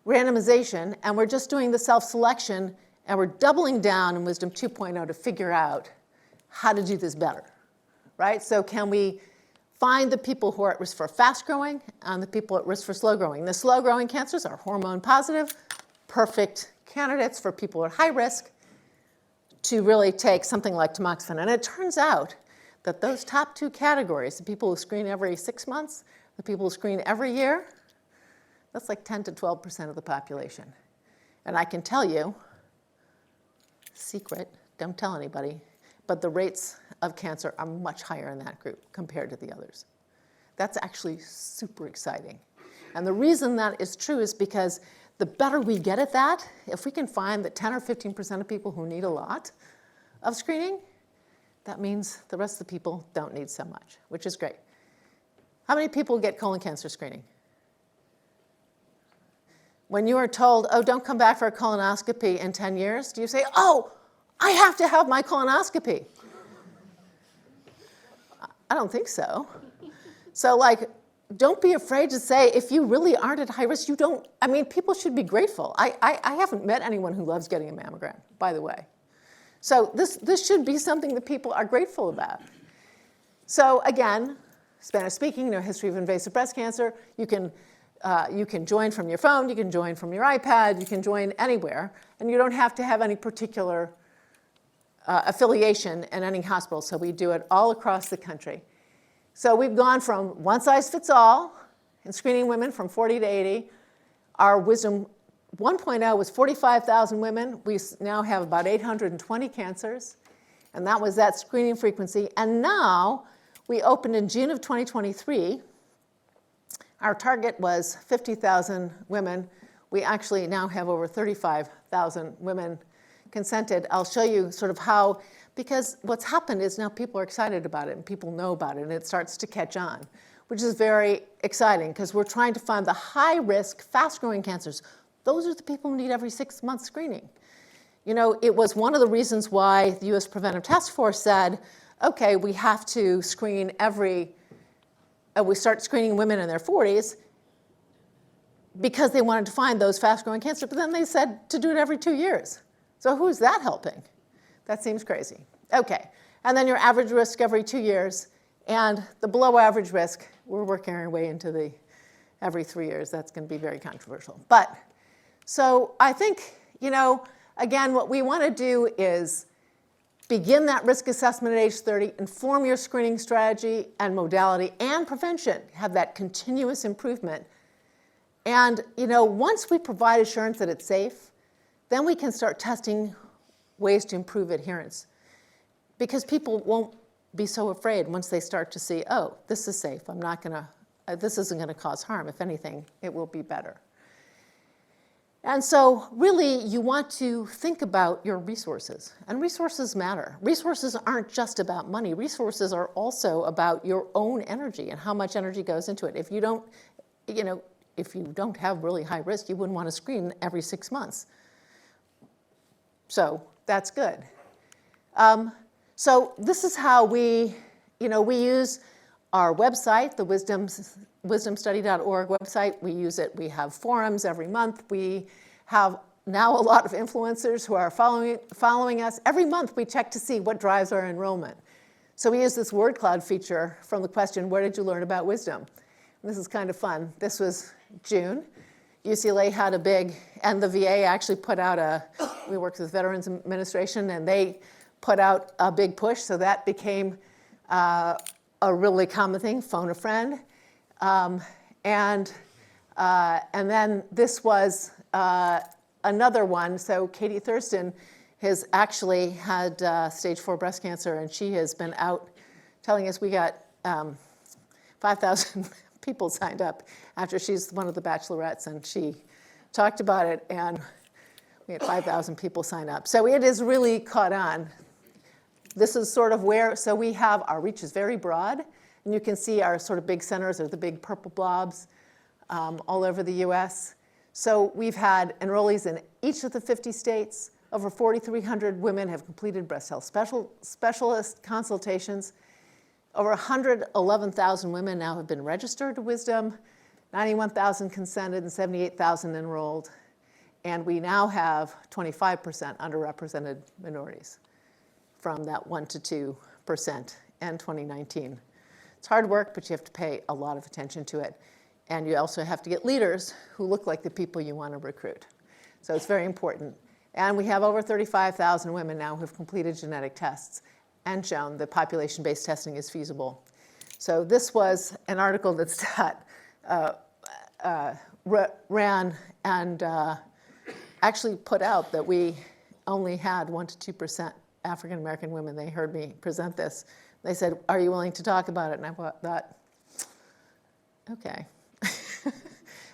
[SPEAKER 3] randomization, and we're just doing the self-selection, and we're doubling down in Wisdom 2.0 to figure out how to do this better, right? So can we find the people who are at risk for fast-growing and the people at risk for slow-growing? The slow-growing cancers are hormone-positive, perfect candidates for people at high risk to really take something like tamoxifen. And it turns out that those top two categories, the people who screen every 6 months, the people who screen every year, that's like 10 to 12% of the population. And I can tell you, secret, don't tell anybody, but the rates of cancer are much higher in that group compared to the others. That's actually super exciting. And the reason that is true is because the better we get at that, if we can find that 10 or 15% of people who need a lot of screening, that means the rest of the people don't need so much, which is great. How many people get colon cancer screening? When you are told, oh, don't come back for a colonoscopy in 10 years, do you say, oh, I have to have my colonoscopy? I don't think so. So like, don't be afraid to say, if you really aren't at high risk, you don't, I mean, people should be grateful. I haven't met anyone who loves getting a mammogram, by the way. So this should be something that people are grateful about. So again, Spanish speaking, no history of invasive breast cancer. You can join from your phone, you can join from your iPad, you can join anywhere, and you don't have to have any particular affiliation in any hospital. So we do it all across the country. So we've gone from one size fits all in screening women from 40 to 80. Our Wisdom 1.0 was 45,000 women. We now have about 820 cancers, and that was that screening frequency. And now we opened in June of 2023. Our target was 50,000 women. We actually now have over 35,000 women consented. I'll show you sort of how, because what's happened is now people are excited about it and people know about it and it starts to catch on, which is very exciting because we're trying to find the high-risk, fast-growing cancers. Those are the people who need every 6 months screening. You know, it was one of the reasons why the U.S. Preventive Task Force said, okay, we have to screen we start screening women in their 40s because they wanted to find those fast-growing cancers, but then they said to do it every 2 years. So who's that helping? That seems crazy. Okay, and then your average risk every 2 years, and the below average risk, we're working our way into the every 3 years. That's going to be very controversial. But, so I think, you know, again, what we want to do is begin that risk assessment at age 30, inform your screening strategy and modality and prevention, have that continuous improvement. And, you know, once we provide assurance that it's safe, then we can start testing ways to improve adherence. Because people won't be so afraid once they start to see, oh, this is safe. This isn't going to cause harm. If anything, it will be better. And so really, you want to think about your resources. And resources matter. Resources aren't just about money. Resources are also about your own energy and how much energy goes into it. If you don't, you know, if you don't have really high risk, you wouldn't want to screen every 6 months. So that's good. So this is how we use our website, the wisdomstudy.org website. We use it. We have forums every month. We have now a lot of influencers who are following us. Every month we check to see what drives our enrollment. So we use this word cloud feature from the question, where did you learn about wisdom? And this is kind of fun. This was June. UCLA had a big, and the VA actually put out we worked with Veterans Administration, and they put out a big push, so that became a really common thing, phone a friend. And then this was another one. So Katie Thurston has actually had stage 4 breast cancer, and she has been out telling us we got 5,000 people signed up after she's one of the bachelorettes, and she talked about it, and we had 5,000 people sign up. So it is really caught on. This is sort of where, so we have, our reach is very broad, and you can see our sort of big centers are the big purple blobs all over the US. So we've had enrollees in each of the 50 states. Over 4,300 women have completed breast health specialist consultations. Over 111,000 women now have been registered to Wisdom, 91,000 consented, and 78,000 enrolled. And we now have 25% underrepresented minorities from that 1 to 2% in 2019. It's hard work, but you have to pay a lot of attention to it. And you also have to get leaders who look like the people you want to recruit. So it's very important. And we have over 35,000 women now who've completed genetic tests and shown that population-based testing is feasible. So this was an article that Stat ran and actually put out that we only had 1 to 2% African-American women. They heard me present this. They said, "Are you willing to talk about it?" And I thought, okay.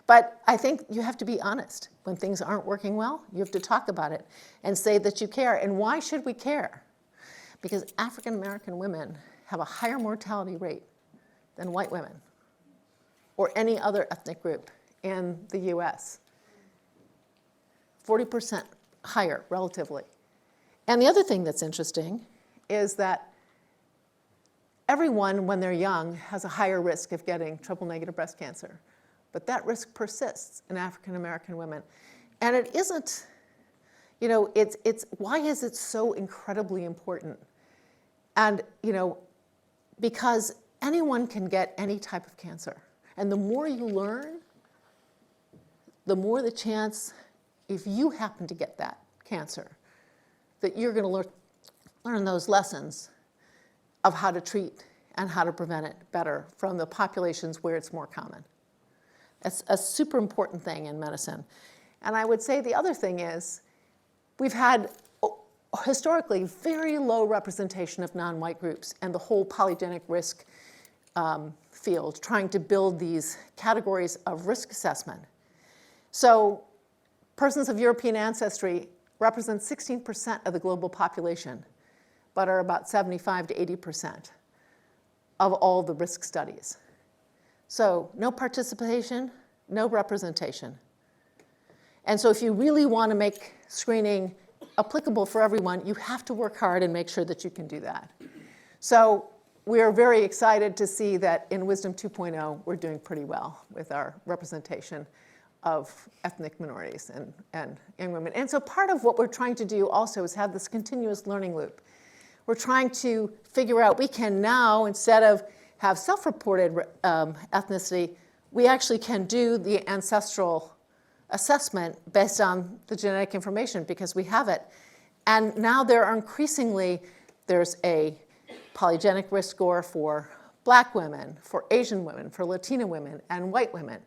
[SPEAKER 3] But I think you have to be honest. When things aren't working well, you have to talk about it and say that you care. And why should we care? Because African-American women have a higher mortality rate than white women or any other ethnic group in the US. 40% higher, relatively. And the other thing that's interesting is that everyone, when they're young, has a higher risk of getting triple-negative breast cancer. But that risk persists in African-American women. And it isn't, you know, it's why is it so incredibly important? And, you know, because anyone can get any type of cancer. And the more you learn, the more the chance, if you happen to get that cancer, that you're going to learn those lessons of how to treat and how to prevent it better from the populations where it's more common. That's a super important thing in medicine. And I would say the other thing is we've had historically very low representation of non-white groups and the whole polygenic risk field, trying to build these categories of risk assessment. So persons of European ancestry represent 16% of the global population, but are about 75 to 80% of all the risk studies. So no participation, no representation. And so if you really want to make screening applicable for everyone, you have to work hard and make sure that you can do that. So we are very excited to see that in Wisdom 2.0, we're doing pretty well with our representation of ethnic minorities and young women. And so part of what we're trying to do also is have this continuous learning loop. We're trying to figure out, we can now, instead of have self-reported ethnicity, we actually can do the ancestral assessment based on the genetic information because we have it. And now there are increasingly, there's a polygenic risk score for Black women, for Asian women, for Latina women, and white women,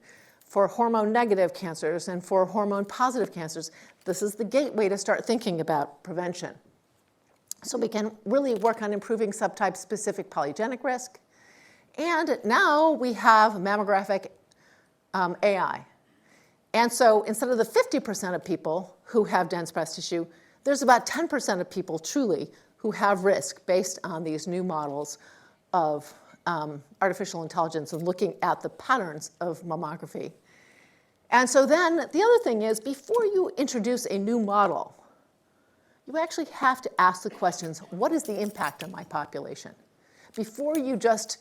[SPEAKER 3] for hormone-negative cancers and for hormone-positive cancers. This is the gateway to start thinking about prevention. So we can really work on improving subtype-specific polygenic risk. And now we have mammographic AI. And so instead of the 50% of people who have dense breast tissue, there's about 10% of people truly who have risk based on these new models of artificial intelligence and looking at the patterns of mammography. And so then the other thing is, before you introduce a new model, you actually have to ask the questions, what is the impact on my population? Before you just,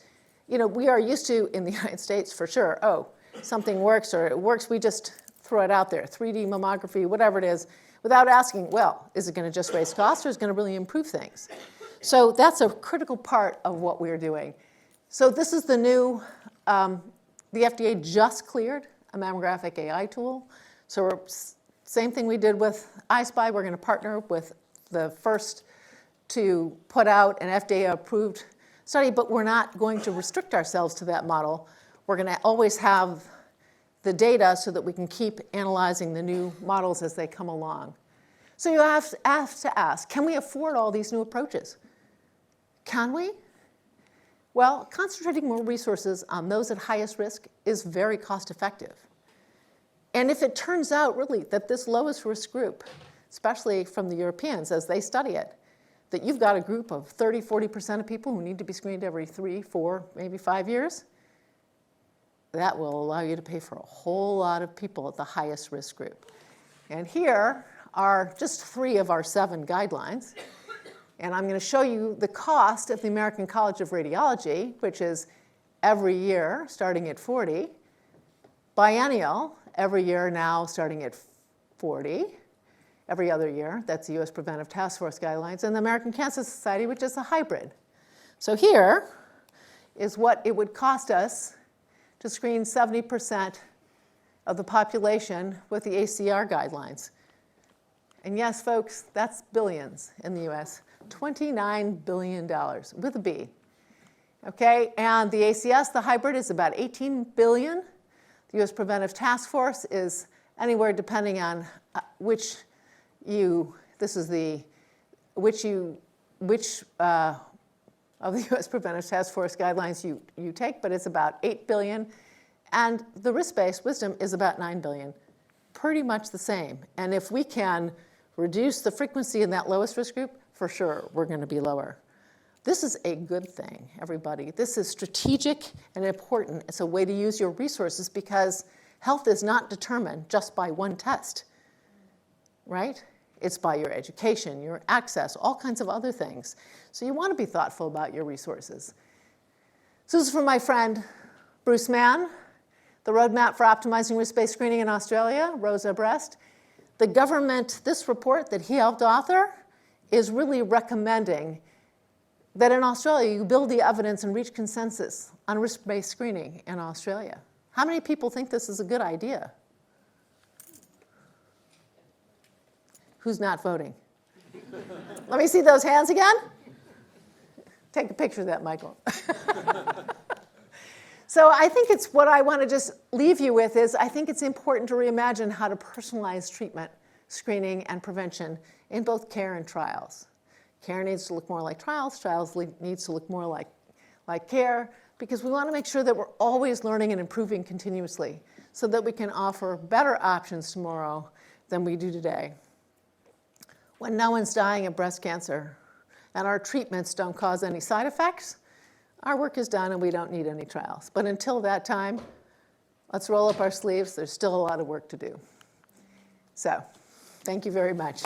[SPEAKER 3] you know, we are used to, in the United States for sure, oh, something works or it works, we just throw it out there, 3D mammography, whatever it is, without asking, well, is it going to just raise costs or is it going to really improve things? So that's a critical part of what we're doing. So this is the new, the FDA just cleared a mammographic AI tool. So same thing we did with iSpy, we're going to partner with the first to put out an FDA-approved study, but we're not going to restrict ourselves to that model. We're going to always have the data so that we can keep analyzing the new models as they come along. So you have to ask, can we afford all these new approaches? Can we? Well, concentrating more resources on those at highest risk is very cost effective. And if it turns out really that this lowest risk group, especially from the Europeans as they study it, that you've got a group of 30, 40% of people who need to be screened every 3, 4, maybe 5 years, that will allow you to pay for a whole lot of people at the highest risk group. And here are just 3 of our 7 guidelines. And I'm going to show you the cost of the American College of Radiology, which is every year starting at 40, biennial every year now starting at 40, every other year, that's the US Preventive Task Force guidelines, and the American Cancer Society, which is a hybrid. So here is what it would cost us to screen 70% of the population with the ACR guidelines. And yes, folks, that's billions in the US. $29 billion with a B. Okay, and the ACS, the hybrid, is about $18 billion. The US Preventive Task Force is anywhere depending on which of the US Preventive Task Force guidelines you take, but it's about $8 billion. And the risk-based wisdom is about $9 billion. Pretty much the same. And if we can reduce the frequency in that lowest risk group, for sure, we're going to be lower. This is a good thing, everybody. This is strategic and important. It's a way to use your resources because health is not determined just by one test, right? It's by your education, your access, all kinds of other things. So you want to be thoughtful about your resources. So this is from my friend Bruce Mann, the Roadmap for Optimizing Risk-Based Screening in Australia, Rosa Brest. The government, this report that he helped author, is really recommending that in Australia you build the evidence and reach consensus on risk-based screening in Australia. How many people think this is a good idea? Who's not voting? Let me see those hands again. Take a picture of that, Michael. So I think it's what I want to just leave you with is I think it's important to reimagine how to personalize treatment, screening, and prevention in both care and trials. Care needs to look more like trials. Trials needs to look more like care because we want to make sure that we're always learning and improving continuously so that we can offer better options tomorrow than we do today. When no one's dying of breast cancer and our treatments don't cause any side effects, our work is done and we don't need any trials. But until that time, let's roll up our sleeves. There's still a lot of work to do. So, thank you very much.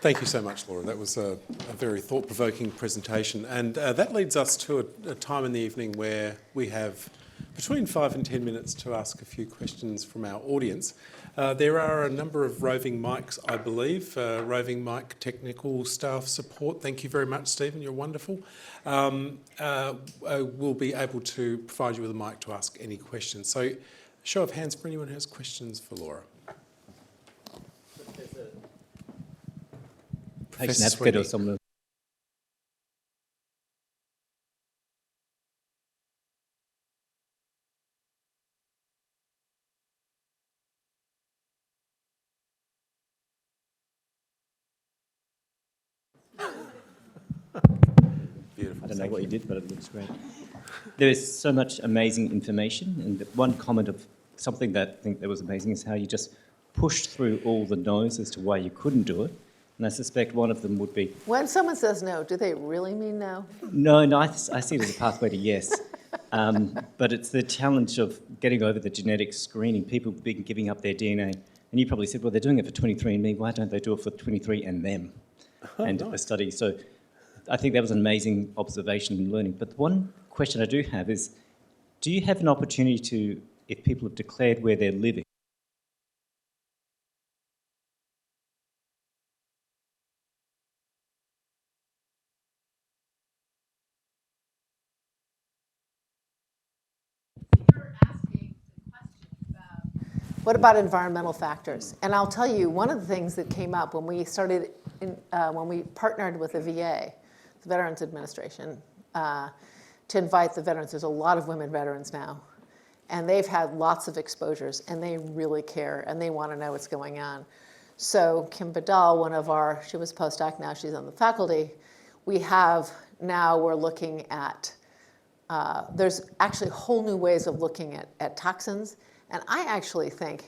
[SPEAKER 2] Thank you so much, Laura. That was a very thought-provoking presentation. And that leads us to a time in the evening where we have between 5 and 10 minutes to ask a few questions from our audience. There are a number of roving mics, I believe, roving mic technical staff support. Thank you very much, Stephen. You're wonderful. We'll be able to provide you with a mic to ask any questions. So, show of hands for anyone who has questions for Laura.
[SPEAKER 4] Patient advocate or someone.
[SPEAKER 2] Beautiful.
[SPEAKER 4] I don't know what you did, but it looks great. There is so much amazing information, and one comment of something that I think that was amazing is how you just pushed through all the no's as to why you couldn't do it. And I suspect one of them would be...
[SPEAKER 3] When someone says no, do they really mean no?
[SPEAKER 4] No, I see it as a pathway to yes. But it's the challenge of getting over the genetic screening. People have been giving up their DNA. And you probably said, well, they're doing it for 23andMe. Why don't they do it for 23 and them? And nice. A study. So I think that was an amazing observation and learning. But one question I do have is, do you have an opportunity to, if people have declared where they're living,
[SPEAKER 3] What about environmental factors? And I'll tell you, one of the things that came up when we started, when we partnered with the VA, the Veterans Administration, to invite the veterans. There's a lot of women veterans now, and they've had lots of exposures, and they really care, and they want to know what's going on. So Kim Vidal, she was a postdoc, now she's on the faculty. We're looking at, there's actually whole new ways of looking at toxins. And I actually think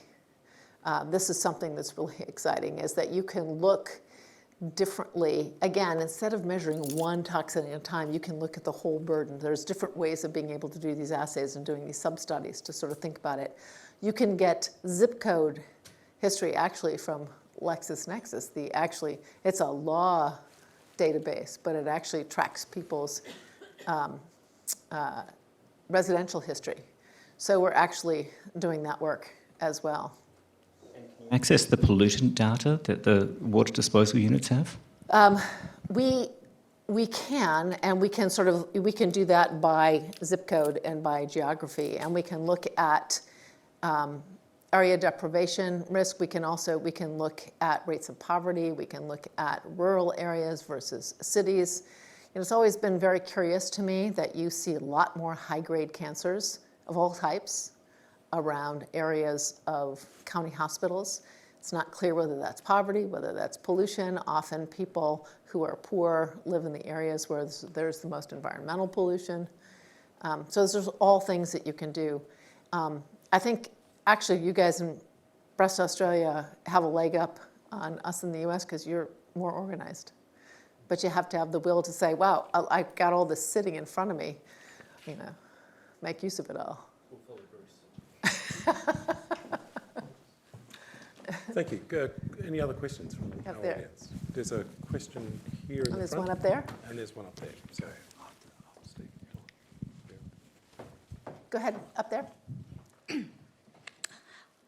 [SPEAKER 3] this is something that's really exciting, is that you can look differently. Again, instead of measuring one toxin at a time, you can look at the whole burden. There's different ways of being able to do these assays and doing these sub-studies to sort of think about it. You can get zip code history actually from LexisNexis. It's a law database, but it actually tracks people's residential history. So we're actually doing that work as well.
[SPEAKER 4] Access the pollutant data that the water disposal units have?
[SPEAKER 3] We can, and we can do that by zip code and by geography, and we can look at area deprivation risk. We can look at rates of poverty. We can look at rural areas versus cities. And it's always been very curious to me that you see a lot more high-grade cancers of all types around areas of county hospitals. It's not clear whether that's poverty, whether that's pollution. Often people who are poor live in the areas where there's the most environmental pollution. So there's all things that you can do. I think actually you guys in Breast Australia have a leg up on us in the US because you're more organized. But you have to have the will to say, wow, I've got all this sitting in front of me, make use of it all.
[SPEAKER 2] We'll follow Bruce. Thank you. Any other questions from our audience? There's a question here in the front.
[SPEAKER 3] There's one up there.
[SPEAKER 2] And there's one up there. So, Steve.
[SPEAKER 3] Go ahead, up there.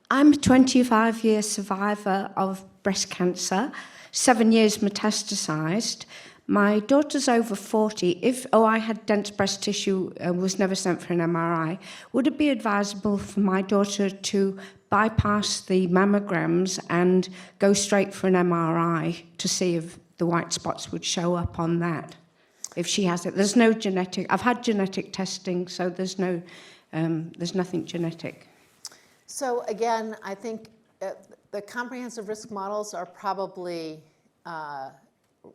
[SPEAKER 5] I'm a 25-year survivor of breast cancer, 7 years metastasized. My daughter's over 40. I had dense breast tissue and was never sent for an MRI. Would it be advisable for my daughter to bypass the mammograms and go straight for an MRI to see if the white spots would show up on that? If she has it, there's no genetic. I've had genetic testing, so there's nothing genetic.
[SPEAKER 3] So again, I think the comprehensive risk models are probably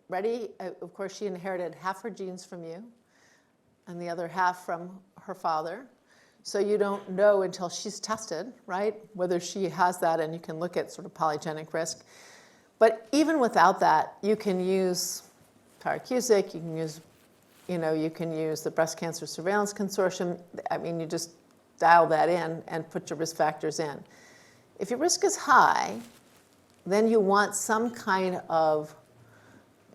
[SPEAKER 3] ready. Of course, she inherited half her genes from you and the other half from her father. So you don't know until she's tested, right, whether she has that, and you can look at sort of polygenic risk. But even without that, you can use Tyrer-Cuzick, you can use the Breast Cancer Surveillance Consortium. I mean, you just dial that in and put your risk factors in. If your risk is high, then you want some kind of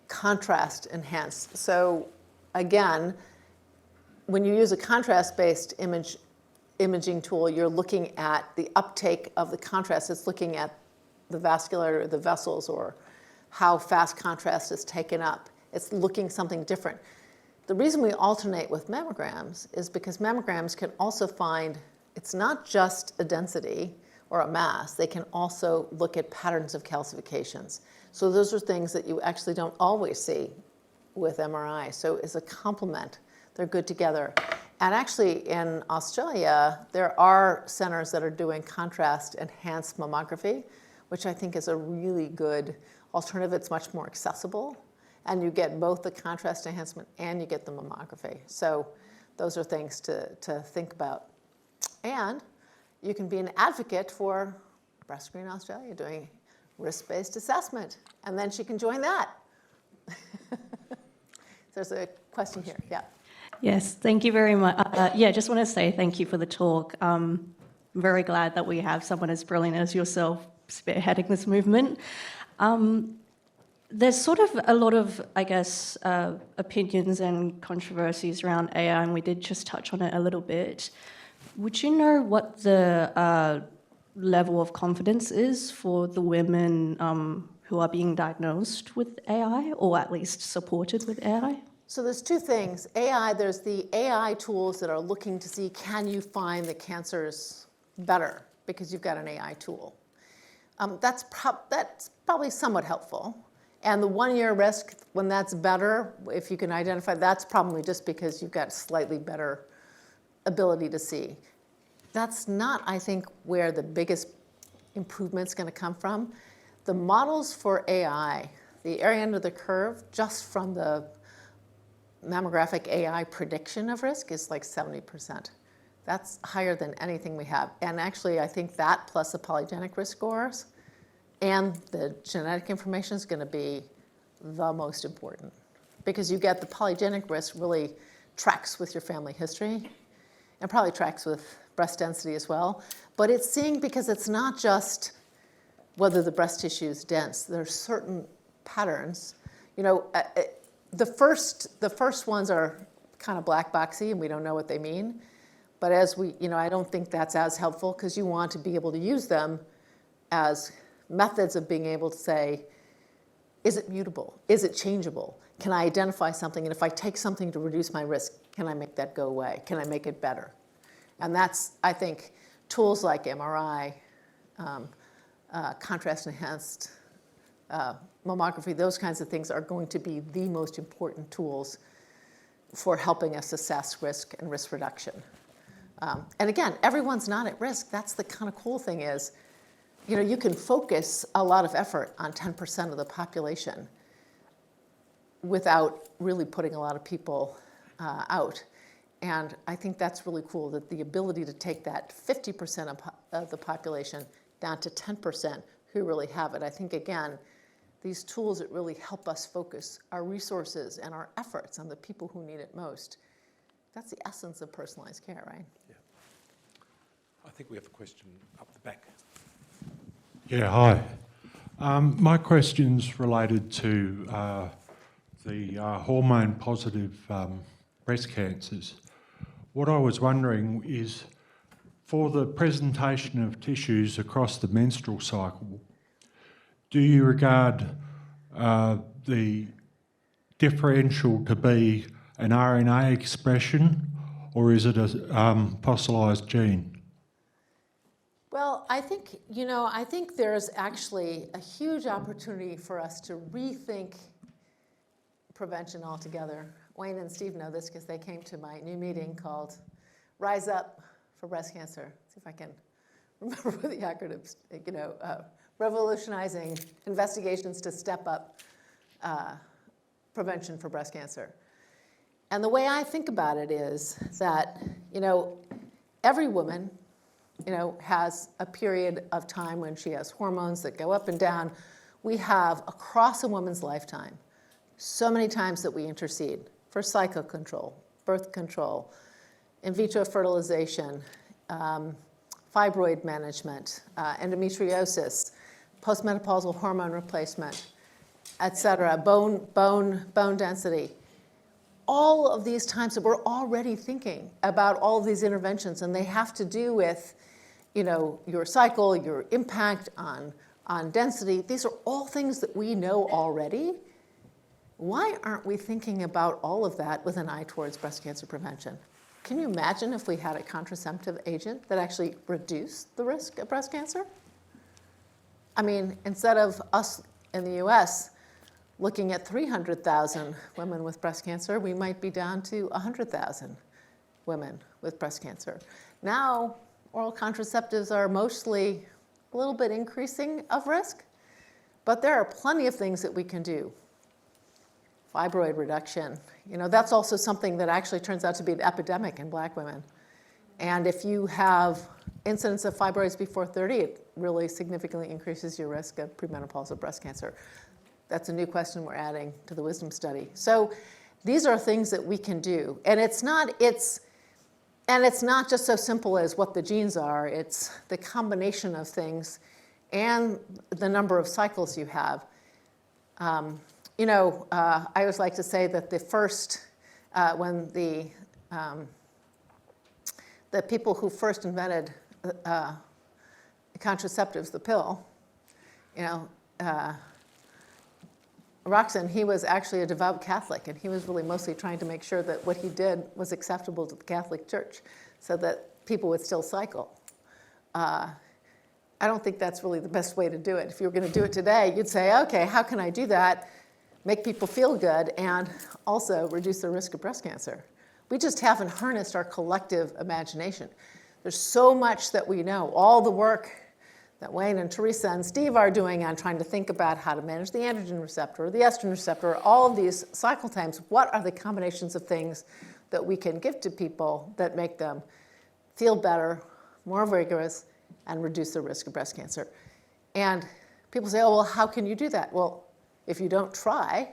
[SPEAKER 3] contrast enhanced. So again, when you use a contrast-based imaging tool, you're looking at the uptake of the contrast. It's looking at the vascular, the vessels, or how fast contrast is taken up. It's looking something different. The reason we alternate with mammograms is because mammograms can also find, it's not just a density or a mass, they can also look at patterns of calcifications. So those are things that you actually don't always see with MRI. So as a complement, they're good together. And actually in Australia, there are centers that are doing contrast-enhanced mammography, which I think is a really good alternative. It's much more accessible. And you get both the contrast enhancement and you get the mammography. So those are things to think about. And you can be an advocate for Breast Screen Australia doing risk-based assessment. And then she can join that. There's a question here, yeah.
[SPEAKER 6] Yes, thank you very much. Just want to say thank you for the talk. I'm very glad that we have someone as brilliant as yourself spearheading this movement. There's sort of a lot of, I guess, opinions and controversies around AI, and we did just touch on it a little bit. Would you know what the level of confidence is for the women who are being diagnosed with AI, or at least supported with AI?
[SPEAKER 3] So there's two things. AI, there's the AI tools that are looking to see, can you find the cancers better because you've got an AI tool. That's probably somewhat helpful. And the 1 year risk, when that's better, if you can identify, that's probably just because you've got slightly better ability to see. That's not, I think, where the biggest improvement's going to come from. The models for AI, the area under the curve, just from the mammographic AI prediction of risk is like 70%. That's higher than anything we have. And actually, I think that plus the polygenic risk scores and the genetic information is going to be the most important, because you get the polygenic risk really tracks with your family history and probably tracks with breast density as well. But it's seeing, because it's not just whether the breast tissue is dense. There's certain patterns. You know, the first ones are kind of black boxy and we don't know what they mean. But as we, you know, I don't think that's as helpful, because you want to be able to use them as methods of being able to say, is it mutable? Is it changeable? Can I identify something? And if I take something to reduce my risk, can I make that go away? Can I make it better? And that's, I think, tools like MRI, contrast-enhanced mammography, those kinds of things are going to be the most important tools for helping us assess risk and risk reduction. And again, everyone's not at risk. That's the kind of cool thing is, you know, you can focus a lot of effort on 10% of the population without really putting a lot of people out. And I think that's really cool, that the ability to take that 50% of the population down to 10% who really have it. I think, again, these tools that really help us focus our resources and our efforts on the people who need it most. That's the essence of personalized care, right?
[SPEAKER 2] Yeah. I think we have a question up the back.
[SPEAKER 7] Yeah, hi. My question's related to the hormone-positive breast cancers. What I was wondering is, for the presentation of tissues across the menstrual cycle, do you regard the differential to be an RNA expression, or is it a fossilized gene?
[SPEAKER 3] Well, I think, you know, I think there's actually a huge opportunity for us to rethink prevention altogether. Wayne and Steve know this because they came to my new meeting called Rise Up for Breast Cancer. See if I can remember what the acronyms, you know, revolutionizing investigations to step up prevention for breast cancer. And the way I think about it is that, you know, every woman, you know, has a period of time when she has hormones that go up and down. We have, across a woman's lifetime, so many times that we intercede for cycle control, birth control, in vitro fertilization, fibroid management, endometriosis, postmenopausal hormone replacement, et cetera, bone density. All of these times that we're already thinking about all of these interventions, and they have to do with, you know, your cycle, your impact on density. These are all things that we know already. Why aren't we thinking about all of that with an eye towards breast cancer prevention? Can you imagine if we had a contraceptive agent that actually reduced the risk of breast cancer? I mean, instead of us in the US looking at 300,000 women with breast cancer, we might be down to 100,000 women with breast cancer. Now, oral contraceptives are mostly a little bit increasing of risk, but there are plenty of things that we can do. Fibroid reduction, you know, that's also something that actually turns out to be an epidemic in Black women. And if you have incidence of fibroids before 30, it really significantly increases your risk of premenopausal breast cancer. That's a new question we're adding to the wisdom study. So these are things that we can do. And it's not just so simple as what the genes are. It's the combination of things and the number of cycles you have. You know, I always like to say that the first, when the people who first invented contraceptives, the pill, you know, Roxanne, he was actually a devout Catholic, and he was really mostly trying to make sure that what he did was acceptable to the Catholic Church so that people would still cycle. I don't think that's really the best way to do it. If you were going to do it today, you'd say, okay, how can I do that, make people feel good, and also reduce the risk of breast cancer? We just haven't harnessed our collective imagination. There's so much that we know, all the work that Wayne and Teresa and Steve are doing on trying to think about how to manage the androgen receptor, or the estrogen receptor, all of these cycle times. What are the combinations of things that we can give to people that make them feel better, more vigorous, and reduce the risk of breast cancer? And people say, oh, well, how can you do that? Well, if you don't try,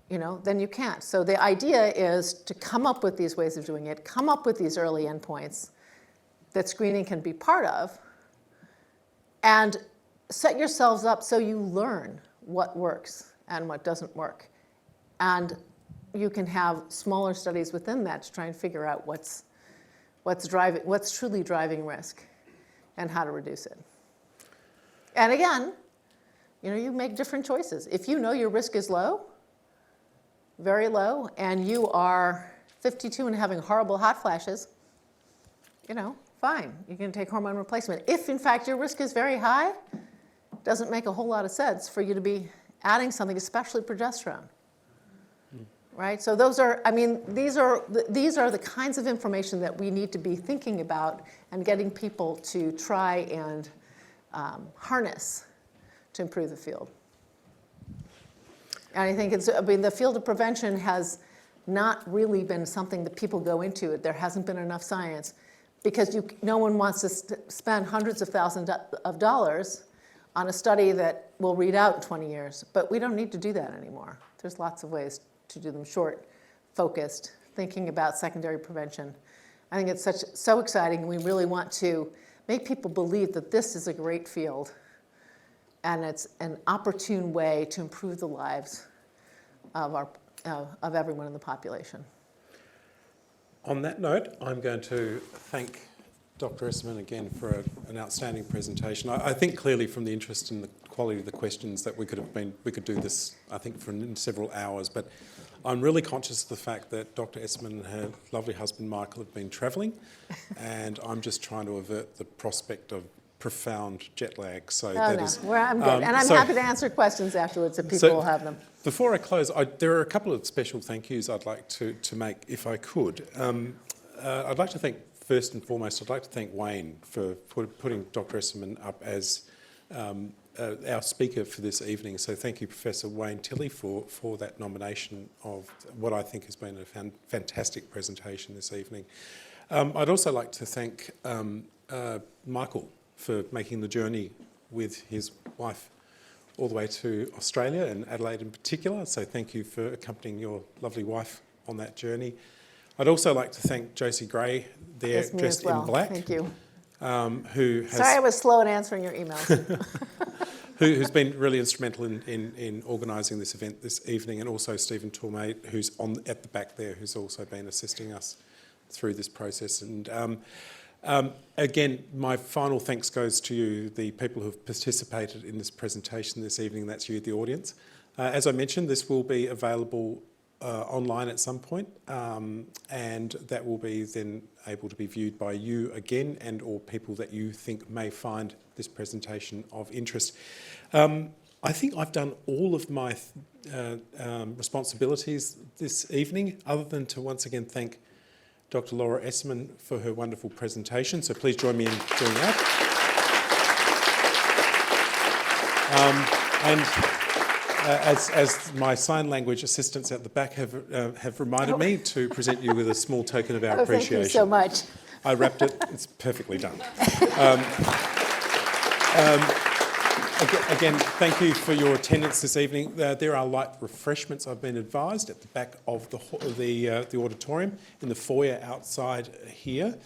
[SPEAKER 3] then you can't. So the idea is to come up with these ways of doing it, come up with these early endpoints that screening can be part of, and set yourselves up so you learn what works and what doesn't work. And you can have smaller studies within that to try and figure out what's truly driving risk and how to reduce it. And again, you make different choices. If you know your risk is low, very low, and you are 52 and having horrible hot flashes, fine, you can take hormone replacement. If, in fact, your risk is very high, it doesn't make a whole lot of sense for you to be adding something, especially progesterone. Right? So these are the kinds of information that we need to be thinking about and getting people to try and harness to improve the field. And I think the field of prevention has not really been something that people go into. There hasn't been enough science, because no one wants to spend hundreds of thousands of dollars on a study that will read out in 20 years. But we don't need to do that anymore. There's lots of ways to do them short, focused, thinking about secondary prevention. I think it's so exciting. We really want to make people believe that this is a great field, and it's an opportune way to improve the lives of everyone in the population.
[SPEAKER 2] On that note, I'm going to thank Dr Esserman again for an outstanding presentation. I think clearly from the interest and the quality of the questions that we could do this, I think, for several hours. But I'm really conscious of the fact that Dr Esserman and her lovely husband Michael have been travelling, and I'm just trying to avert the prospect of profound jet lag. So I'm
[SPEAKER 3] good, and I'm happy to answer questions afterwards if people will have them.
[SPEAKER 2] Before I close, there are a couple of special thank yous I'd like to make, if I could. I'd like to thank, first and foremost, I'd like to thank Wayne for putting Dr Esserman up as our speaker for this evening. So thank you, Professor Wayne Tilley, for that nomination of what I think has been a fantastic presentation this evening. I'd also like to thank Michael for making the journey with his wife all the way to Australia and Adelaide in particular. So thank you for accompanying your lovely wife on that journey. I'd also like to thank Josie Gray there, dressed in black.
[SPEAKER 3] Thank you.
[SPEAKER 2] Who has,
[SPEAKER 3] sorry I was slow in answering your emails.
[SPEAKER 2] who's been really instrumental in organising this event this evening, and also Stephen Tourmay, who's at the back there, who's also been assisting us through this process. And again, my final thanks goes to you, the people who have participated in this presentation this evening. That's you, the audience. As I mentioned, this will be available online at some point, and that will be then able to be viewed by you again, and or people that you think may find this presentation of interest. I think I've done all of my responsibilities this evening, other than to once again thank Dr Laura Esserman for her wonderful presentation. So please join me in doing that. As my sign language assistants at the back have reminded me to present you with a small token of our appreciation.
[SPEAKER 3] Thank you so much.
[SPEAKER 2] I wrapped it. It's perfectly done. Again, thank you for your attendance this evening. There are light refreshments, I've been advised, at the back of the auditorium in the foyer outside here,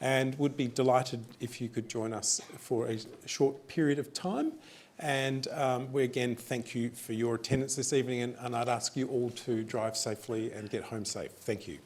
[SPEAKER 2] and would be delighted if you could join us for a short period of time. And we again thank you for your attendance this evening, and I'd ask you all to drive safely and get home safe. Thank you.